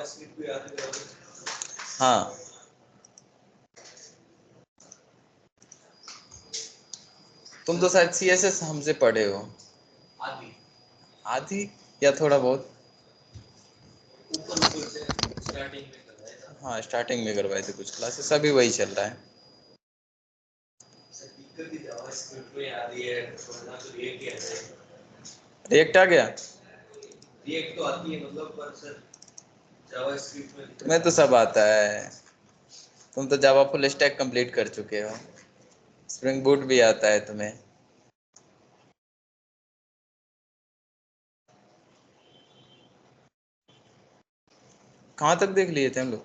JavaScript को याद करोगे? हाँ, तुम तो शायद CSS हमसे पढ़े हो। आदि आधी या थोड़ा बहुत। ऊपर ऊपर से स्टार्टिंग में करवाया था। हाँ, स्टार्टिंग में करवाए थे कुछ क्लासेस, अभी वही चल रहा है। सर दिक्कत ही जावास्क्रिप्ट में आ रही है, वरना तो रिएक्ट ही आ जाएगा। रिएक्ट आ गया? रिएक्ट तो आती है मतलब, पर सर जावास्क्रिप्ट में तुम्हें तो सब आता है, तुम तो जावा फुल स्टैक कंप्लीट कर चुके हो, स्प्रिंग बूट भी आता है तुम्हें। कहाँ तक देख लिए थे हम लोग?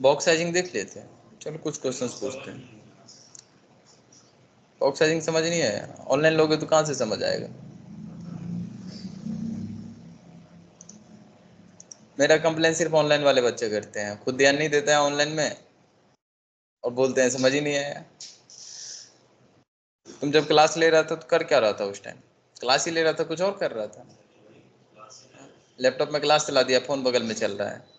बॉक्स साइजिंग देख लिए थे। चलो कुछ क्वेश्चंस पूछते हैं। बॉक्स साइजिंग समझ नहीं आया? ऑनलाइन लोगे तो कहाँ से समझ आएगा? मेरा कंप्लेन सिर्फ ऑनलाइन वाले बच्चे करते हैं, खुद ध्यान नहीं देते हैं ऑनलाइन में और बोलते हैं समझ ही नहीं आया। तुम जब क्लास ले रहा था तो कर क्या रहा था उस टाइम? क्लास ही ले रहा था, कुछ और कर रहा था? लैपटॉप में क्लास चला दिया, फोन बगल में चल रहा है।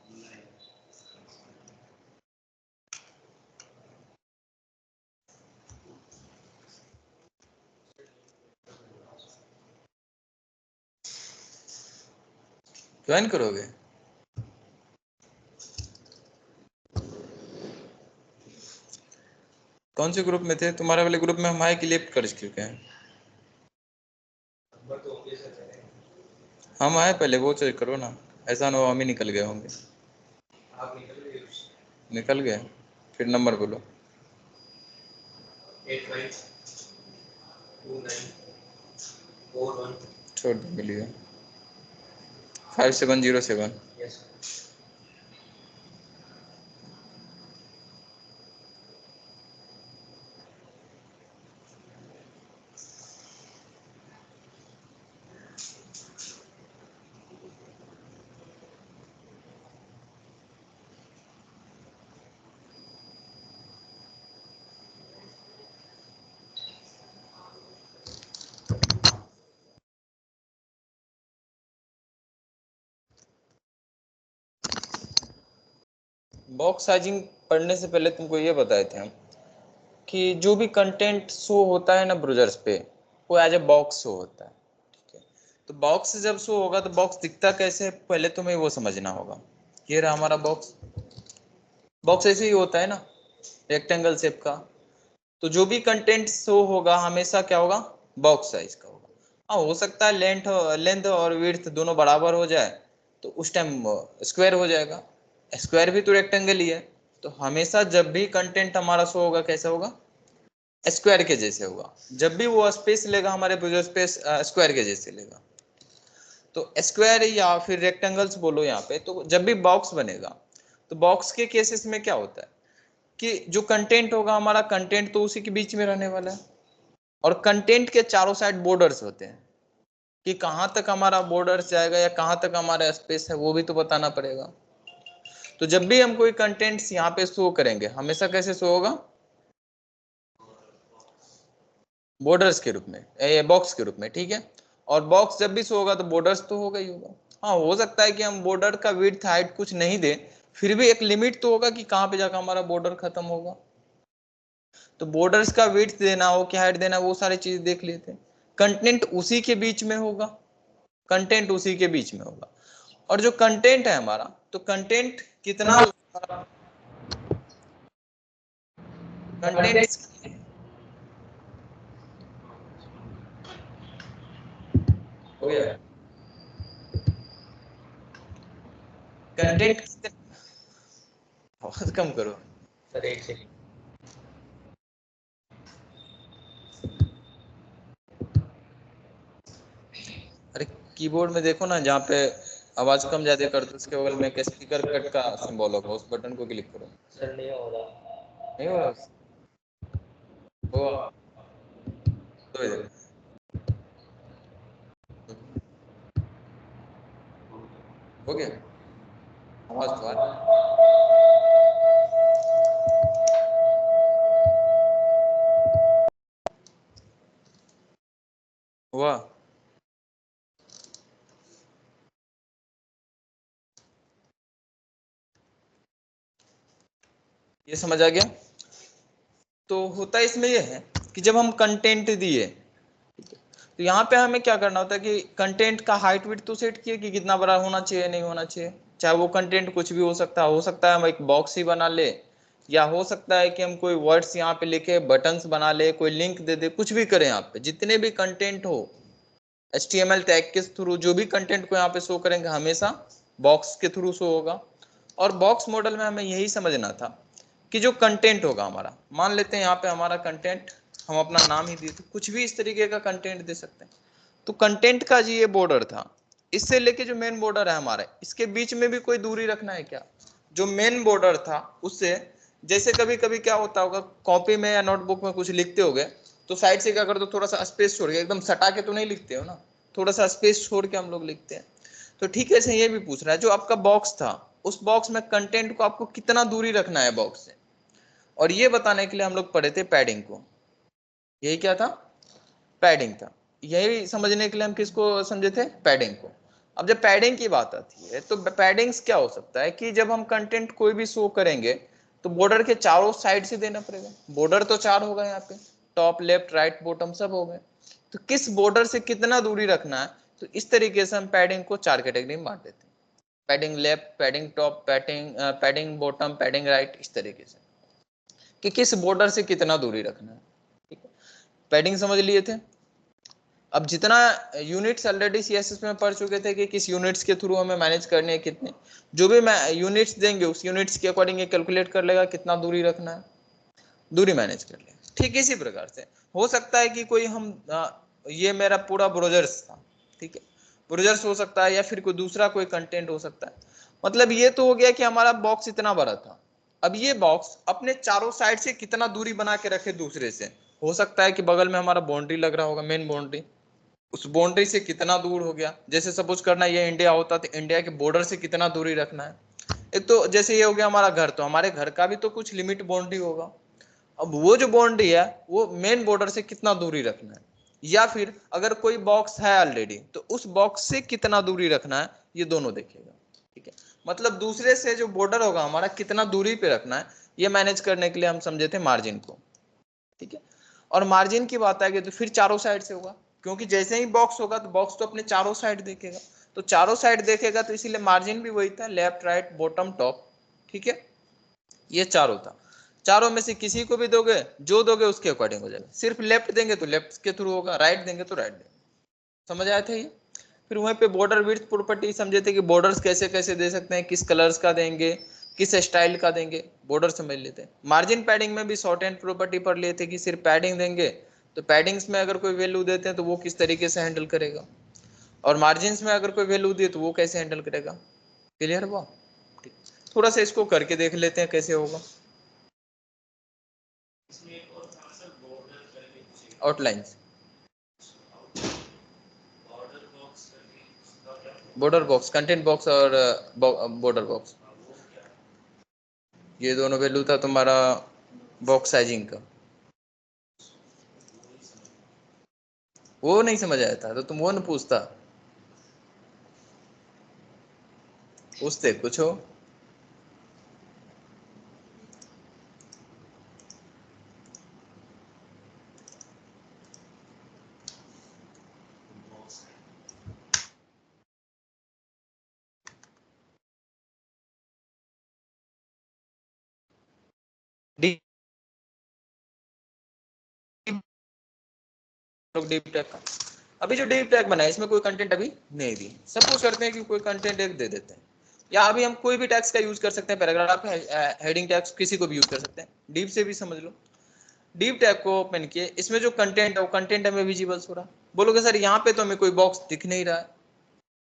ज्वाइन करोगे? कौन से ग्रुप में थे? तुम्हारे वाले ग्रुप में हम हाई क्लिक कर चुके हैं। हम आए पहले, वो चेक करो ना, ऐसा ना हो हम ही निकल गए होंगे। आप निकल गए? निकल गए? फिर नंबर बोलो। 852941 छोड़ दो, मिलिए 5707। यस। बॉक्स साइजिंग पढ़ने से पहले तुमको ये बताए थे हम कि जो भी कंटेंट शो होता है ना ब्राउज़र्स पे, वो एज ए बॉक्स शो होता है। ठीक है, तो बॉक्स जब शो होगा तो बॉक्स दिखता कैसे है, पहले तुम्हें वो समझना होगा। ये रहा हमारा बॉक्स। बॉक्स ऐसे ही होता है ना, रेक्टेंगल शेप का। तो जो भी कंटेंट शो होगा हमेशा क्या होगा? बॉक्स साइज का होगा। हाँ, हो सकता है लेंथ और विड्थ दोनों बराबर हो जाए तो उस टाइम स्क्वायर हो जाएगा। स्क्वायर भी तो रेक्टेंगल ही है। तो हमेशा जब भी कंटेंट हमारा शो होगा कैसा होगा? स्क्वायर के जैसे होगा। जब भी वो स्पेस लेगा हमारे प्रोजेक्ट स्पेस स्क्वायर के जैसे लेगा। तो स्क्वायर या फिर रेक्टेंगल्स बोलो यहाँ पे, तो जब भी बॉक्स बनेगा तो बॉक्स के केसेस में क्या होता है कि जो कंटेंट होगा हमारा, कंटेंट तो उसी के बीच में रहने वाला है और कंटेंट के चारों साइड बॉर्डर्स होते हैं कि कहाँ तक हमारा बॉर्डर्स जाएगा या कहाँ तक हमारा स्पेस है वो भी तो बताना पड़ेगा। तो जब भी हम कोई कंटेंट्स यहाँ पे शो करेंगे हमेशा कैसे शो होगा? बॉर्डर्स के रूप में, बॉक्स के रूप में। ठीक है, और बॉक्स जब भी शो होगा तो बॉर्डर्स तो होगा ही होगा। हाँ, हो सकता है कि हम बॉर्डर का विड्थ हाइट कुछ नहीं दे, फिर भी एक लिमिट तो होगा कि कहाँ पे जाकर हमारा बॉर्डर खत्म होगा। तो बॉर्डर्स का विड्थ देना हो कि हाइट देना, वो सारी चीज देख लेते हैं। कंटेंट उसी के बीच में होगा, कंटेंट उसी के बीच में होगा। और जो कंटेंट है हमारा, तो कंटेंट कितना कंटेंट हो गया, कंटेंट बहुत कम करो सर एक सेकंड। अरे कीबोर्ड में देखो ना, जहाँ पे आवाज कम ज्यादा कर दो उसके बगल में एक स्पीकर कट का सिंबल होगा, उस बटन को क्लिक करो। सर नहीं हो रहा। नहीं हो रहा? हुआ तो इधर हो गया, आवाज तो आ रही है। हुआ? ये समझ आ गया। तो होता इसमें ये है कि जब हम कंटेंट दिए, तो यहाँ पे हमें क्या करना होता है कि कंटेंट का हाइट विड्थ तो सेट किए कि कितना बड़ा होना चाहिए नहीं होना चाहिए, चाहे वो कंटेंट कुछ भी हो सकता है हम एक बॉक्स ही बना ले, या हो सकता है कि हम कोई वर्ड्स यहाँ पे लिखे बटन्स बना ले, कोई लिंक दे दे, कुछ भी करें। यहाँ पे जितने भी कंटेंट हो HTML टैग के थ्रू जो भी कंटेंट को यहाँ पे शो करेंगे हमेशा बॉक्स के थ्रू शो होगा। और बॉक्स मॉडल में हमें यही समझना था कि जो कंटेंट होगा हमारा, मान लेते हैं यहाँ पे हमारा कंटेंट, हम अपना नाम ही दिए, तो कुछ भी इस तरीके का कंटेंट दे सकते हैं। तो कंटेंट का जी ये बॉर्डर था, इससे लेके जो मेन बॉर्डर है हमारे, इसके बीच में भी कोई दूरी रखना है क्या? जो मेन बॉर्डर था उससे, जैसे कभी कभी क्या होता होगा कॉपी में या नोटबुक में कुछ लिखते होगे तो साइड से क्या कर दो, थोड़ा सा स्पेस छोड़ के, एकदम सटा के तो नहीं लिखते हो ना, थोड़ा सा स्पेस छोड़ के हम लोग लिखते हैं। तो ठीक है, ऐसे ये भी पूछ रहा है जो आपका बॉक्स था उस बॉक्स में कंटेंट को आपको कितना दूरी रखना है बॉक्स से, और ये बताने के लिए हम लोग पढ़े थे पैडिंग को। यही क्या था? पैडिंग था। यही समझने के लिए हम किसको समझे थे? पैडिंग को। अब जब पैडिंग की बात आती है तो पैडिंग्स क्या हो सकता है कि जब हम कंटेंट कोई भी शो करेंगे तो बॉर्डर के चारों साइड से देना पड़ेगा। बॉर्डर तो 4 होगा यहाँ पे, टॉप लेफ्ट राइट बॉटम सब हो गए, तो किस बॉर्डर से कितना दूरी रखना है, तो इस तरीके से हम पैडिंग को 4 कैटेगरी में बांट देते हैं। Padding left, padding top, padding bottom, padding right, इस तरीके से कि किस बॉर्डर से कितना दूरी रखना है। ठीक है, पैडिंग समझ लिए थे। अब जितना यूनिट्स ऑलरेडी CSS में पढ़ चुके थे कि किस यूनिट्स के थ्रू हमें मैनेज करने हैं कितने, जो भी मैं यूनिट्स देंगे उस यूनिट्स के अकॉर्डिंग ये कैलकुलेट कर लेगा कितना दूरी रखना है, दूरी मैनेज कर लेगा। ठीक इसी प्रकार से हो सकता है कि कोई हम ये मेरा पूरा ब्राउजर्स था, ठीक है, ब्राउजर्स हो सकता है या फिर कोई दूसरा कोई कंटेंट हो सकता है। मतलब ये तो हो गया कि हमारा बॉक्स इतना बड़ा था। अब ये बॉक्स अपने चारों साइड से कितना दूरी बना के रखे दूसरे से, हो सकता है कि बगल में हमारा बाउंड्री लग रहा होगा, मेन बाउंड्री, उस बाउंड्री से कितना दूर हो गया। जैसे सपोज करना ये इंडिया होता तो इंडिया के बॉर्डर से कितना दूरी रखना है। एक तो जैसे ये हो गया हमारा घर, तो हमारे घर का भी तो कुछ लिमिट बाउंड्री होगा। अब वो जो बाउंड्री है वो मेन बॉर्डर से कितना दूरी रखना है, या फिर अगर कोई बॉक्स है ऑलरेडी तो उस बॉक्स से कितना दूरी रखना है, ये दोनों देखेगा। ठीक है, मतलब दूसरे से जो बॉर्डर होगा हमारा कितना दूरी पे रखना है, ये मैनेज करने के लिए हम समझे थे मार्जिन को। ठीक है, और मार्जिन की बात आएगी तो फिर चारों साइड से होगा, क्योंकि जैसे ही बॉक्स होगा तो बॉक्स तो अपने चारों साइड देखेगा, तो चारों साइड देखेगा तो इसीलिए मार्जिन भी वही था, लेफ्ट राइट बॉटम टॉप। ठीक है, ये चारों था। चारों में से किसी को भी दोगे, जो दोगे उसके अकॉर्डिंग हो जाएगा। सिर्फ लेफ्ट देंगे तो लेफ्ट के थ्रू होगा, राइट देंगे तो राइट देंगे। समझ आया था ये? फिर वहीं पे बॉर्डर विड्थ प्रॉपर्टी समझे थे कि बॉर्डर्स कैसे कैसे दे सकते हैं, किस कलर्स का देंगे, किस स्टाइल का देंगे, बॉर्डर समझ लेते हैं। मार्जिन पैडिंग में भी शॉर्ट एंड प्रॉपर्टी पढ़ लिए थे कि सिर्फ पैडिंग देंगे तो पैडिंग्स में अगर कोई वैल्यू देते हैं तो वो किस तरीके से हैंडल करेगा, और मार्जिन में अगर कोई वैल्यू दिए तो वो कैसे हैंडल करेगा। क्लियर हुआ? ठीक, थोड़ा सा इसको करके देख लेते हैं कैसे होगा। Outlines, border box, content box और बॉर्डर बॉक्स, ये दोनों वैल्यू था तुम्हारा बॉक्स साइजिंग का। वो नहीं समझ आया था तो तुम वो न पूछता, पूछते कुछ हो। डीप डीप टैग का, अभी जो डीप टैग बना है इसमें कोई कंटेंट अभी नहीं दी। सपोज करते हैं कि कोई कंटेंट एक दे देते हैं, या अभी हम कोई भी टैग्स का यूज कर सकते हैं, पैराग्राफ हेडिंग टैग्स किसी को भी यूज कर सकते हैं, डीप से भी समझ लो। डीप टैग को ओपन किए, इसमें जो कंटेंट है वो कंटेंट हमें विजिबल हो रहा। बोलोगे सर यहाँ पे तो हमें कोई बॉक्स दिख नहीं रहा है,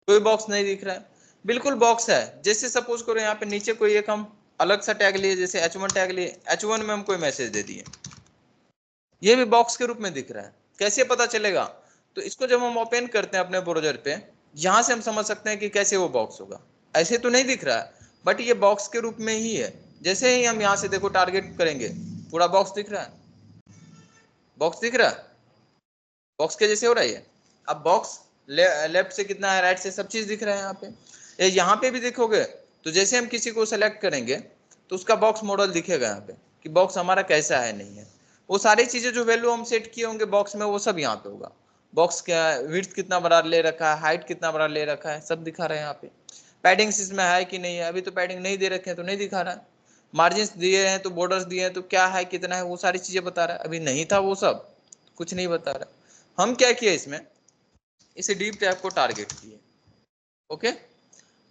कोई बॉक्स नहीं दिख रहा है। बिल्कुल बॉक्स है। जैसे सपोज करो यहाँ पे नीचे कोई एक हम अलग सा टैग लिए, जैसे H1 टैग लिए, H1 में हम कोई मैसेज दे दिए, ये भी बॉक्स के रूप में दिख रहा है। कैसे पता चलेगा? तो इसको जब हम ओपन करते हैं अपने ब्राउज़र पे, यहां से हम समझ सकते हैं कि कैसे वो बॉक्स होगा। ऐसे तो नहीं दिख रहा है बट ये बॉक्स के रूप में ही है। जैसे ही हम यहाँ से देखो टारगेट करेंगे, पूरा बॉक्स दिख रहा है, बॉक्स दिख रहा है, बॉक्स के जैसे हो रहा है। अब बॉक्स लेफ्ट से कितना है, राइट से, सब चीज दिख रहा है यहाँ पे। यहाँ पे भी देखोगे तो जैसे हम किसी को सेलेक्ट करेंगे तो उसका बॉक्स मॉडल दिखेगा यहाँ पे कि बॉक्स हमारा कैसा है नहीं है। वो सारी चीजें जो वैल्यू हम सेट किए होंगे बॉक्स में वो सब यहाँ पे होगा। बॉक्स क्या विड्थ कितना बड़ा ले रखा है, हाइट कितना बड़ा ले रखा है, सब दिखा रहे हैं यहाँ पे। पैडिंग्स इसमें है कि नहीं है, अभी तो पैडिंग नहीं दे रखे हैं तो नहीं दिखा रहा है। मार्जिन दिए हैं तो बॉर्डर्स दिए हैं तो क्या है कितना है वो सारी चीजें बता रहा है। अभी नहीं था वो सब कुछ नहीं बता रहा। हम क्या किए इसमें, इसे डीप टैब को टारगेट किए। ओके,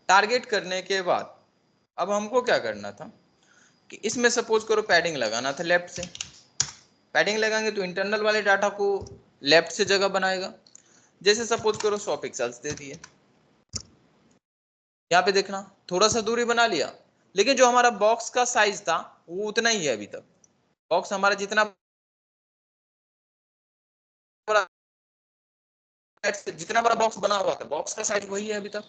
टारगेट करने के बाद अब हमको क्या करना था कि इसमें सपोज करो पैडिंग लगाना था लेफ्ट से। पैडिंग लगाएंगे तो इंटरनल वाले डाटा को लेफ्ट से जगह बनाएगा। जैसे सपोज करो 100 पिक्सल्स दे दिए, यहाँ पे देखना थोड़ा सा दूरी बना लिया, लेकिन जो हमारा बॉक्स का साइज था वो उतना ही है अभी तक। बॉक्स हमारा जितना बड़ा बॉक्स बना हुआ था बॉक्स का साइज वही है अभी तक।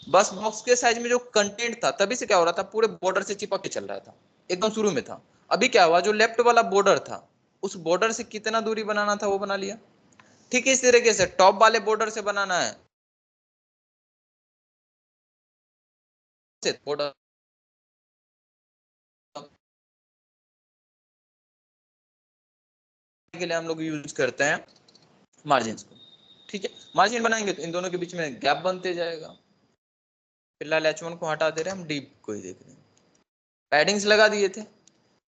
बस बॉक्स के साइज में जो कंटेंट था तभी से क्या हो रहा था, पूरे बॉर्डर से चिपक के चल रहा था, एकदम शुरू में था। अभी क्या हुआ, जो लेफ्ट वाला बॉर्डर था उस बॉर्डर से कितना दूरी बनाना था वो बना लिया। ठीक इस तरीके से टॉप वाले बॉर्डर से बनाना है, बॉर्डर के लिए हम लोग यूज करते हैं मार्जिन को। ठीक है, मार्जिन बनाएंगे तो इन दोनों के बीच में गैप बनते जाएगा। फिलहाल H1 को हटा दे रहे हैं, हम डीप को ही देख रहे हैं। पैडिंग्स लगा दिए थे,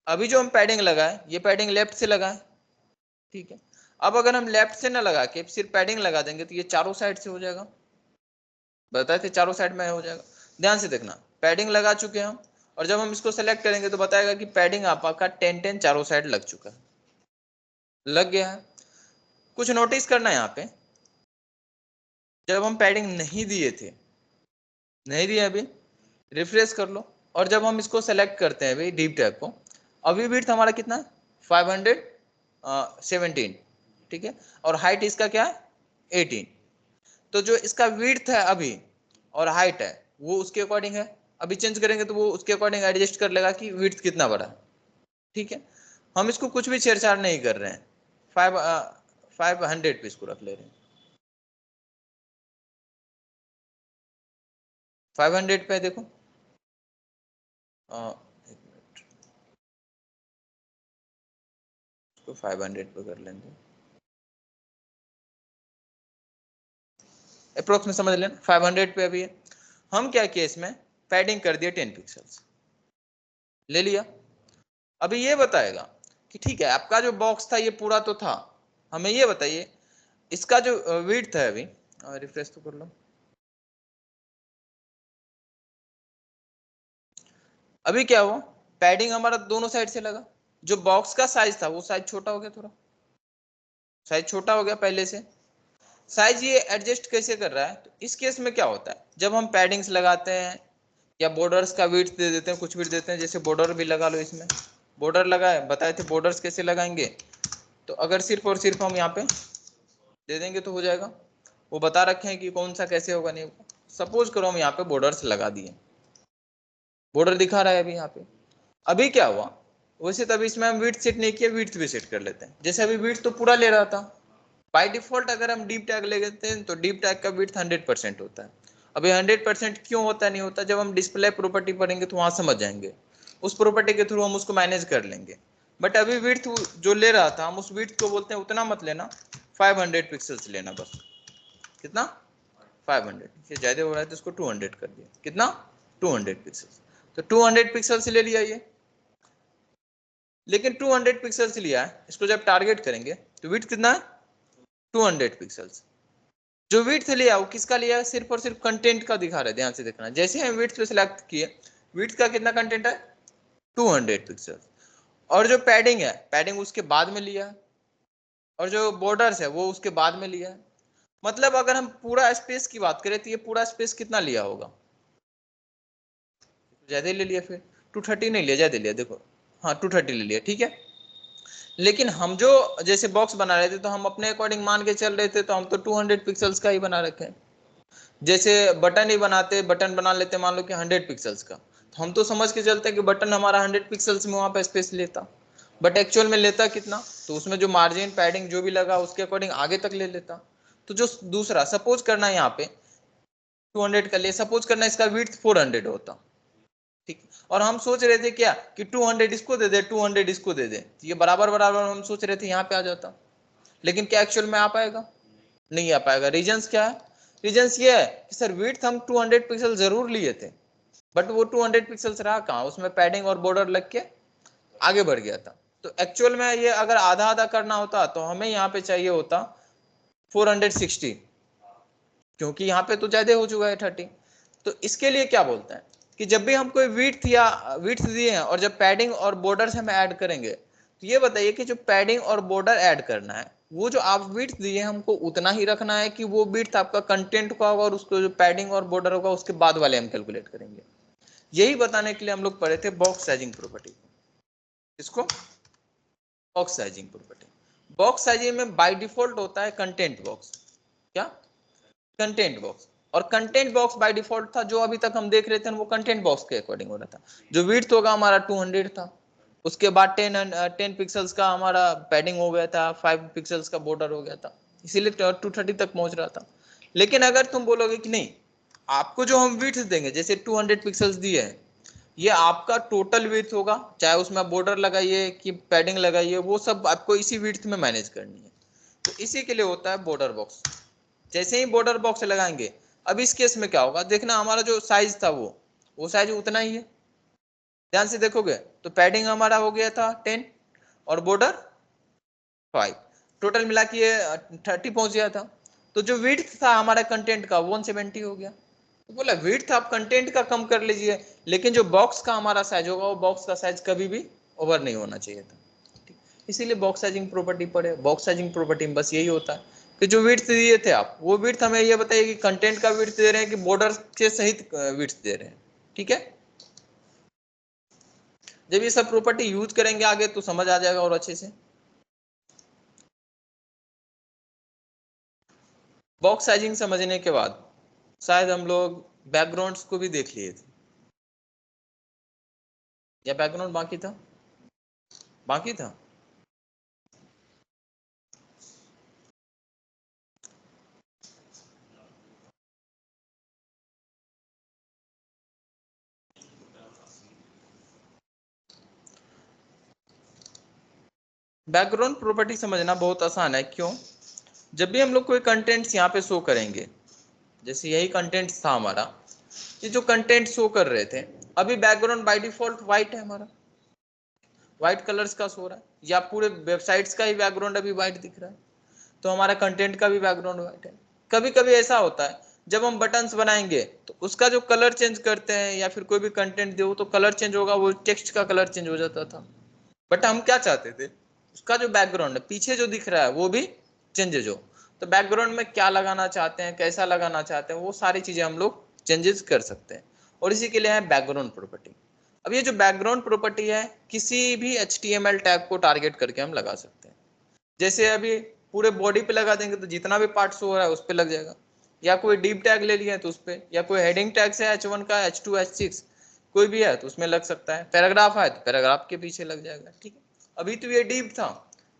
अभी जो हम पैडिंग लगाए ये पैडिंग लेफ्ट से लगाए। ठीक है, अब अगर हम लेफ्ट से ना लगा के सिर्फ पैडिंग लगा देंगे तो ये चारों साइड से हो जाएगा, बताए थे चारों साइड में हो जाएगा। ध्यान से देखना, पैडिंग लगा चुके हैं हम, और जब हम इसको सेलेक्ट करेंगे तो बताएगा कि पैडिंग आपका 10-10 चारों साइड लग चुका है, लग गया है। कुछ नोटिस करना है यहाँ पे, जब हम पैडिंग नहीं दिए थे, नहीं दिए अभी, रिफ्रेश कर लो, और जब हम इसको सेलेक्ट करते हैं भाई डीप टैब को, अभी विड्थ हमारा कितना है 517। ठीक है, और हाइट इसका क्या है 18। तो जो इसका विड्थ है अभी और हाइट है वो उसके अकॉर्डिंग है। अभी चेंज करेंगे तो वो उसके अकॉर्डिंग एडजस्ट कर लेगा कि विड्थ कितना बड़ा है। ठीक है, हम इसको कुछ भी छेड़छाड़ नहीं कर रहे हैं, 500 पे इसको रख ले रहे हैं। 500 पे देखो, एक मिनट, इसको 500 पे कर लेंगे, अप्रोक्स में समझ लेना 500 पे अभी है। हम क्या किए इसमें पैडिंग कर दिया 10 पिक्सल्स, ले लिया। अभी ये बताएगा कि ठीक है आपका जो बॉक्स था ये पूरा तो था, हमें ये बताइए इसका जो विड्थ है, अभी रिफ्रेश तो कर लो, अभी क्या हुआ पैडिंग हमारा दोनों साइड से लगा, जो बॉक्स का साइज था वो साइज छोटा हो गया, थोड़ा साइज छोटा हो गया पहले से। साइज ये एडजस्ट कैसे कर रहा है, तो इस केस में क्या होता है जब हम पैडिंग्स लगाते हैं या बॉर्डर्स का विड्थ दे देते हैं, कुछ भी देते हैं, जैसे बॉर्डर भी लगा लो, इसमें बॉर्डर लगाए, बताए थे बॉर्डर्स कैसे लगाएंगे। तो अगर सिर्फ और सिर्फ हम यहाँ पे दे देंगे तो हो जाएगा, वो बता रखे हैं कि कौन सा कैसे होगा नहीं होगा। सपोज करो हम यहाँ पे बॉर्डर्स लगा दिए, बॉर्डर दिखा रहा है अभी यहाँ पे। अभी क्या हुआ, वैसे तभी इसमें हम विड्थ सेट नहीं किया, विड्थ भी सेट कर लेते हैं। जैसे अभी विड्थ तो पूरा ले रहा था, बाय डिफॉल्ट अगर हम डीप टैग ले लेते हैं तो डीप टैग का विड्थ 100% होता है। अभी 100% क्यों होता नहीं होता, जब हम डिस्प्ले प्रॉपर्टी पढ़ेंगे तो वहां समझ जाएंगे, उस प्रॉपर्टी के थ्रू हम उसको मैनेज कर लेंगे। बट अभी विड्थ जो ले रहा था हम उस विड्थ को बोलते हैं उतना मत लेना, 500 पिक्सल्स लेना बस। कितना 500, ये ज्यादा हो रहा है तो इसको 200 कर दिया, कितना 200 पिक्सल्स, तो 200 पिक्सल्स ले लिया ये। लेकिन 200 पिक्सल्स लिया है, इसको जब टारगेट करेंगे तो विड्थ कितना है 200 पिक्सल्स। जो विड्थ लिया वो किसका लिया, सिर्फ और सिर्फ कंटेंट का दिखा रहे, ध्यान से देखना। जैसे हम विड्थ पे सिलेक्ट किए, विड्थ का कितना कंटेंट है 200 पिक्सल, और जो पैडिंग है पैडिंग उसके बाद में लिया है, और जो बॉर्डर्स है वो उसके बाद में लिया है। मतलब अगर हम पूरा स्पेस की बात करें तो ये पूरा स्पेस कितना लिया होगा, ज्यादा ले लिया, फिर 230 नहीं लिया, ज्यादा लिया, देखो हाँ 230 ले लिया, ठीक है। लेकिन हम जो जैसे बॉक्स बना रहे थे तो हम अपने अकॉर्डिंग मान के चल रहे थे, तो हम तो 200 पिक्सल्स का ही बना रखे हैं। जैसे बटन ही बनाते, बटन बना लेते मान लो कि 100 पिक्सल्स का, तो हम तो समझ के चलते हैं कि बटन हमारा 100 पिक्सल्स में वहां पर स्पेस लेता, बट एक्चुअल में लेता कितना, तो उसमें जो मार्जिन पैडिंग जो भी लगा उसके अकॉर्डिंग आगे तक ले लेता। तो जो दूसरा सपोज करना है यहाँ पे 200 का लिए, सपोज करना इसका विड्थ 400 होता, ठीक। और हम सोच रहे थे क्या कि 200 इसको दे दे, 200 इसको दे दे, ये बराबर बराबर हम सोच रहे थे यहाँ पे आ जाता, लेकिन क्या एक्चुअल में आ पाएगा? नहीं आ पाएगा। रीजंस क्या है? रीजंस ये है कि सर विड्थ हम 200 पिक्सल जरूर लिए थे, बट वो 200 पिक्सल्स रहा कहाँ, उसमें पैडिंग और बॉर्डर लग के आगे बढ़ गया था। तो एक्चुअल में ये अगर आधा आधा करना होता तो हमें यहाँ पे चाहिए होता 460, क्योंकि यहाँ पे तो ज्यादा हो चुका है 30। तो इसके लिए क्या बोलते हैं कि जब भी हम कोई विड्थ दिए हैं और जब पैडिंग और बॉर्डर हम ऐड करेंगे, तो ये बताइए कि जो पैडिंग और बॉर्डर ऐड करना है, वो जो आप विड्थ दिए हमको उतना ही रखना है कि वो विड्थ आपका कंटेंट का होगा और उसको जो पैडिंग और बॉर्डर होगा उसके बाद वाले हम कैलकुलेट करेंगे। यही बताने के लिए हम लोग पढ़े थे बॉक्स साइजिंग प्रॉपर्टी। इसको box sizing property. Box sizing में बाय डिफॉल्ट होता है कंटेंट बॉक्स। क्या? Content box. और कंटेंट बॉक्स बाय डिफॉल्ट था, जो अभी तक हम देख रहे थे वो कंटेंट बॉक्स के अकॉर्डिंग हो रहा था। जो विड्थ होगा हमारा 200 था, उसके बाद 10 पिक्सल्स का हमारा पैडिंग हो गया था, 5 पिक्सल्स का बॉर्डर हो गया था, इसीलिए 230 तक पहुंच रहा था। लेकिन अगर तुम बोलोगे कि नहीं, आपको जो हम विड्थ देंगे, जैसे 200 पिक्सल्स दिए हैं, ये आपका टोटल विड्थ होगा, चाहे उसमें बॉर्डर लगाइए कि पैडिंग लगाइए, वो सब आपको इसी विड्थ में मैनेज करनी है। तो इसी के लिए होता है बॉर्डर बॉक्स। जैसे ही बॉर्डर बॉक्स लगाएंगे, अब इस केस में क्या होगा, देखना हमारा जो साइज था वो साइज उतना ही है। ध्यान से देखोगे तो पैडिंग हमारा हो गया था 10 और बॉर्डर 5, टोटल मिला के 30 पहुंच गया था। तो जो विड्थ था हमारा कंटेंट का 170 हो गया। तो बोला विड्थ आप कंटेंट का कम कर लीजिए, लेकिन जो बॉक्स का हमारा साइज होगा वो बॉक्स का साइज कभी भी ओवर नहीं होना चाहिए था। इसीलिए बॉक्स साइजिंग प्रॉपर्टी पढ़े। बॉक्स साइजिंग प्रॉपर्टी में बस यही होता है कि जो विड्थ दिए थे आप, वो विड्थ हमें ये बताइए कि कंटेंट का विड्थ दे रहे हैं कि बॉर्डर के सहित विड्थ दे रहे हैं। ठीक है, जब ये सब प्रॉपर्टी यूज करेंगे आगे तो समझ आ जाएगा और अच्छे से। बॉक्स साइजिंग समझने के बाद शायद हम लोग बैकग्राउंड्स को भी देख लिए थे, या बैकग्राउंड बाकी था? बाकी था। बैकग्राउंड प्रॉपर्टी समझना बहुत आसान है। क्यों? जब भी हम लोग कोई कंटेंट्स यहाँ पे शो करेंगे, जैसे यही कंटेंट्स था हमारा, ये जो कंटेंट शो कर रहे थे, अभी बैकग्राउंड बाय डिफॉल्ट व्हाइट है, हमारा व्हाइट कलर्स का शो रहा है, या पूरे वेबसाइट्स का ही बैकग्राउंड अभी व्हाइट दिख रहा है, तो हमारा कंटेंट का भी बैकग्राउंड व्हाइट है। कभी कभी ऐसा होता है जब हम बटन्स बनाएंगे तो उसका जो कलर चेंज करते हैं, या फिर कोई भी कंटेंट दो तो कलर चेंज होगा, वो टेक्स्ट का कलर चेंज हो जाता था। बट हम क्या चाहते थे, उसका जो बैकग्राउंड है पीछे जो दिख रहा है वो भी चेंजेज हो। तो बैकग्राउंड में क्या लगाना चाहते हैं, कैसा लगाना चाहते हैं, वो सारी चीजें हम लोग चेंजेस कर सकते हैं, और इसी के लिए है बैकग्राउंड प्रॉपर्टी। अब ये जो बैकग्राउंड प्रॉपर्टी है, किसी भी HTML टैग को टारगेट करके हम लगा सकते हैं। जैसे अभी पूरे बॉडी पे लगा देंगे तो जितना भी पार्ट शो हो रहा है उस पर लग जाएगा, या कोई डीप टैग ले लिया तो उस पर, या कोई हेडिंग टैग से H1 का, H2, H6 कोई भी है तो उसमें लग सकता है। पैराग्राफ है तो पैराग्राफ के पीछे लग जाएगा। ठीक है, अभी तो ये डीप था,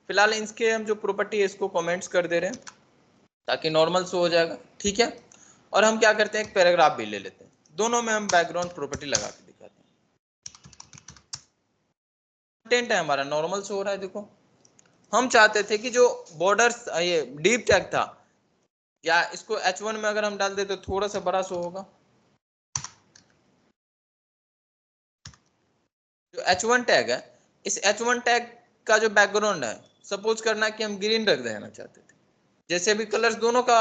फिलहाल इसके हम जो प्रॉपर्टी है इसको कमेंट्स कर दे रहे हैं ताकि नॉर्मल शो हो जाएगा। ठीक है, और हम क्या करते हैं, एक पैराग्राफ भी ले लेते हैं, दोनों में हम बैकग्राउंड प्रॉपर्टी लगा के दिखाते हैं। कंटेंट है हमारा नॉर्मल शो हो रहा है, देखो हम चाहते थे कि जो बॉर्डर्स, ये डीप टैग था, या इसको H1 में अगर हम डाल दे तो थोड़ा सा बड़ा शो होगा। जो H1 टैग है, इस H1 टैग का जो बैकग्राउंड है, सपोज करना कि हम ग्रीन रख देना चाहते थे, जैसे अभी कलर्स दोनों का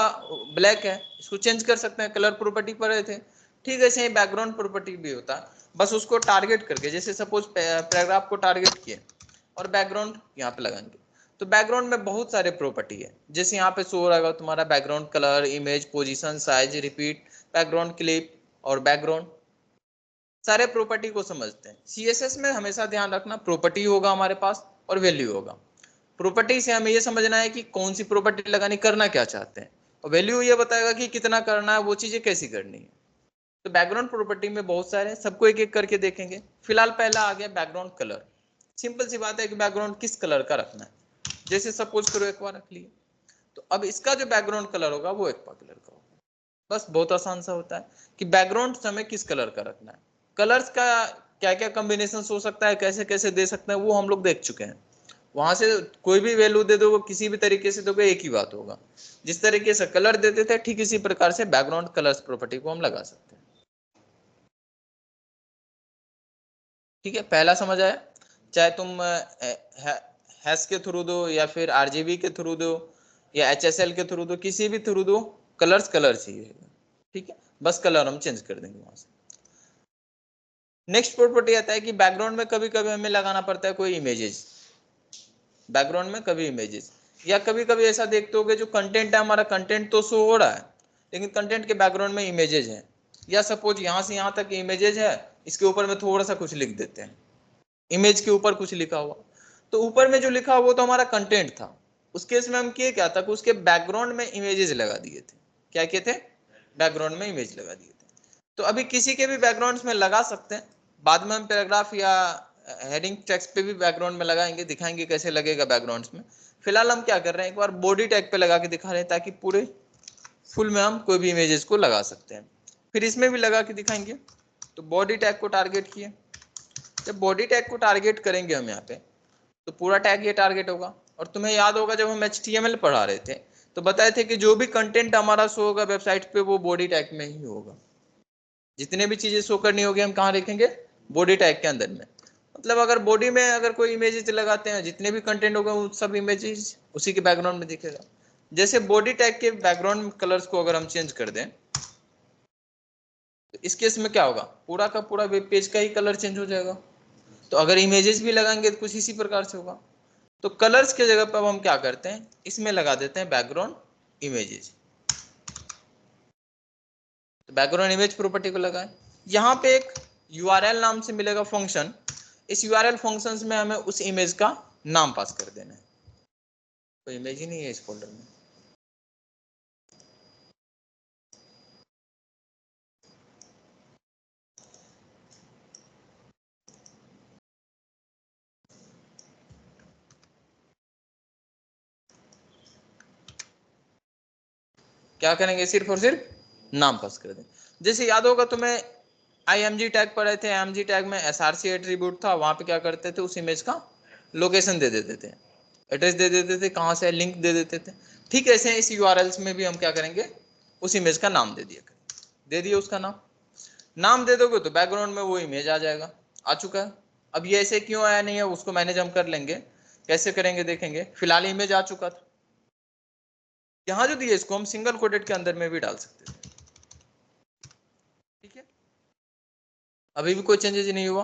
ब्लैक है, इसको चेंज कर सकते हैं, कलर प्रॉपर्टी पर रहे थे। ठीक है, ऐसे ही बैकग्राउंड प्रॉपर्टी भी होता है, बस उसको टारगेट करके, जैसे सपोज पैराग्राफ को टारगेट किए और बैकग्राउंड यहाँ पे लगाएंगे, तो बैकग्राउंड में बहुत सारे प्रॉपर्टी है, जैसे यहाँ पे शो रहेगा तुम्हारा background colour, image, position, size, repeat, background clip और बैकग्राउंड, सारे प्रॉपर्टी को समझते हैं। CSS में हमेशा ध्यान रखना, प्रॉपर्टी होगा हमारे पास और वैल्यू होगा। प्रॉपर्टी से हमें ये समझना है कि कौन सी प्रॉपर्टी लगानी, करना क्या चाहते हैं, और वैल्यू ये बताएगा कि कितना करना है, वो चीजें कैसी करनी है। तो बैकग्राउंड प्रॉपर्टी में बहुत सारे, सबको एक एक करके देखेंगे। फिलहाल पहला आ गया बैकग्राउंड कलर। सिंपल सी बात है कि बैकग्राउंड किस कलर का रखना है, जैसे सपोज करो एक बार रख लिए, तो अब इसका जो बैकग्राउंड कलर होगा वो एक कलर का होगा। बस बहुत आसान सा होता है कि बैकग्राउंड हमें किस कलर का रखना है। कलर्स का क्या क्या कॉम्बिनेशन हो सकता है, कैसे कैसे दे सकते हैं, वो हम लोग देख चुके हैं। वहां से कोई भी वैल्यू दे दो, किसी भी तरीके से दोगे, एक ही बात होगा। जिस तरीके से कलर देते थे ठीक इसी प्रकार से बैकग्राउंड कलर्स प्रॉपर्टी को हम लगा सकते हैं। ठीक है, पहला समझ आया। चाहे तुम हैश के थ्रू दो या फिर आरजीबी के थ्रू दो या एचएसएल के थ्रू दो, किसी भी थ्रू दो, कलर्स कलर्स ही रहेगा। ठीक है, बस कलर हम चेंज कर देंगे वहां से। नेक्स्ट प्रॉपर्टी आता है कि बैकग्राउंड में कभी कभी हमें लगाना पड़ता है कोई इमेजेस। बैकग्राउंड में कभी इमेजेस, या कभी कभी ऐसा देखते होगे जो कंटेंट है हमारा, कंटेंट तो शो हो रहा है लेकिन कंटेंट के बैकग्राउंड में इमेजेस है। या सपोज यहाँ से यहाँ तक इमेजेस है, इसके ऊपर में थोड़ा सा कुछ लिख देते हैं, इमेज के ऊपर कुछ लिखा हुआ, तो ऊपर में जो लिखा हुआ वो तो हमारा कंटेंट था। उस केस में हम किए क्या था कि उसके बैकग्राउंड में इमेजेस लगा दिए थे। क्या किए थे? बैकग्राउंड में इमेज लगा दिए थे। तो अभी किसी के भी बैकग्राउंड में लगा सकते हैं, बाद में हम पैराग्राफ या हेडिंग टेक्स्ट पे भी बैकग्राउंड में लगाएंगे, दिखाएंगे कैसे लगेगा बैकग्राउंड्स में। फिलहाल हम क्या कर रहे हैं, एक बार बॉडी टैग पे लगा के दिखा रहे हैं ताकि पूरे फुल में हम कोई भी इमेजेस को लगा सकते हैं। फिर इसमें भी लगा के दिखाएंगे। तो बॉडी टैग को टारगेट किए, जब बॉडी टैग को टारगेट करेंगे हम यहाँ पे, तो पूरा टैग ये टारगेट होगा। और तुम्हें याद होगा जब हम HTML पढ़ा रहे थे तो बताए थे कि जो भी कंटेंट हमारा शो होगा वेबसाइट पे वो बॉडी टैग में ही होगा। जितने भी चीजें शो करनी होगी हम कहाँ लिखेंगे? बॉडी टैग के अंदर में। मतलब अगर बॉडी में अगर कोई इमेजेस लगाते हैं, जितने भी कंटेंट होगा वो सब इमेजेस उसी के बैकग्राउंड में दिखेगा। जैसे बॉडी टैग के बैकग्राउंड कलर्स को अगर हम चेंज कर दें तो इस केस में क्या होगा, पूरा का पूरा वेब पेज का ही कलर चेंज हो जाएगा। तो अगर इमेजेस भी लगाएंगे तो कुछ इसी प्रकार से होगा। तो कलर्स के जगह पर हम क्या करते हैं, इसमें लगा देते हैं बैकग्राउंड इमेजेस। तो बैकग्राउंड इमेज प्रॉपर्टी को लगाएं। यहाँ पे एक URL नाम से मिलेगा फंक्शन। इस URL फंक्शंस में हमें उस इमेज का नाम पास कर देना है। कोई इमेज ही नहीं है इस फोल्डर में। क्या करेंगे, सिर्फ और सिर्फ नाम पास कर दें। जैसे याद होगा तुम्हें IMG टैग पढ़े थे, IMG टैग में SRC एट्रीब्यूट था, वहां पे क्या करते थे, उस इमेज का लोकेशन दे देते थे, एड्रेस दे देते थे, कहाँ से लिंक दे देते थे। ठीक ऐसे इस URLs में भी हम क्या करेंगे, उस इमेज का नाम दे दिया करें। दे दिए उसका नाम दे दोगे तो बैकग्राउंड में वो इमेज आ जाएगा। आ चुका है। अब ये ऐसे क्यों आया नहीं है उसको मैनेज हम कर लेंगे, कैसे करेंगे देखेंगे। फिलहाल इमेज आ चुका था, यहाँ जो दिए इसको हम सिंगल कोटेड के अंदर में भी डाल सकते थे। ठीक है, अभी भी कोई चेंजेस नहीं हुआ।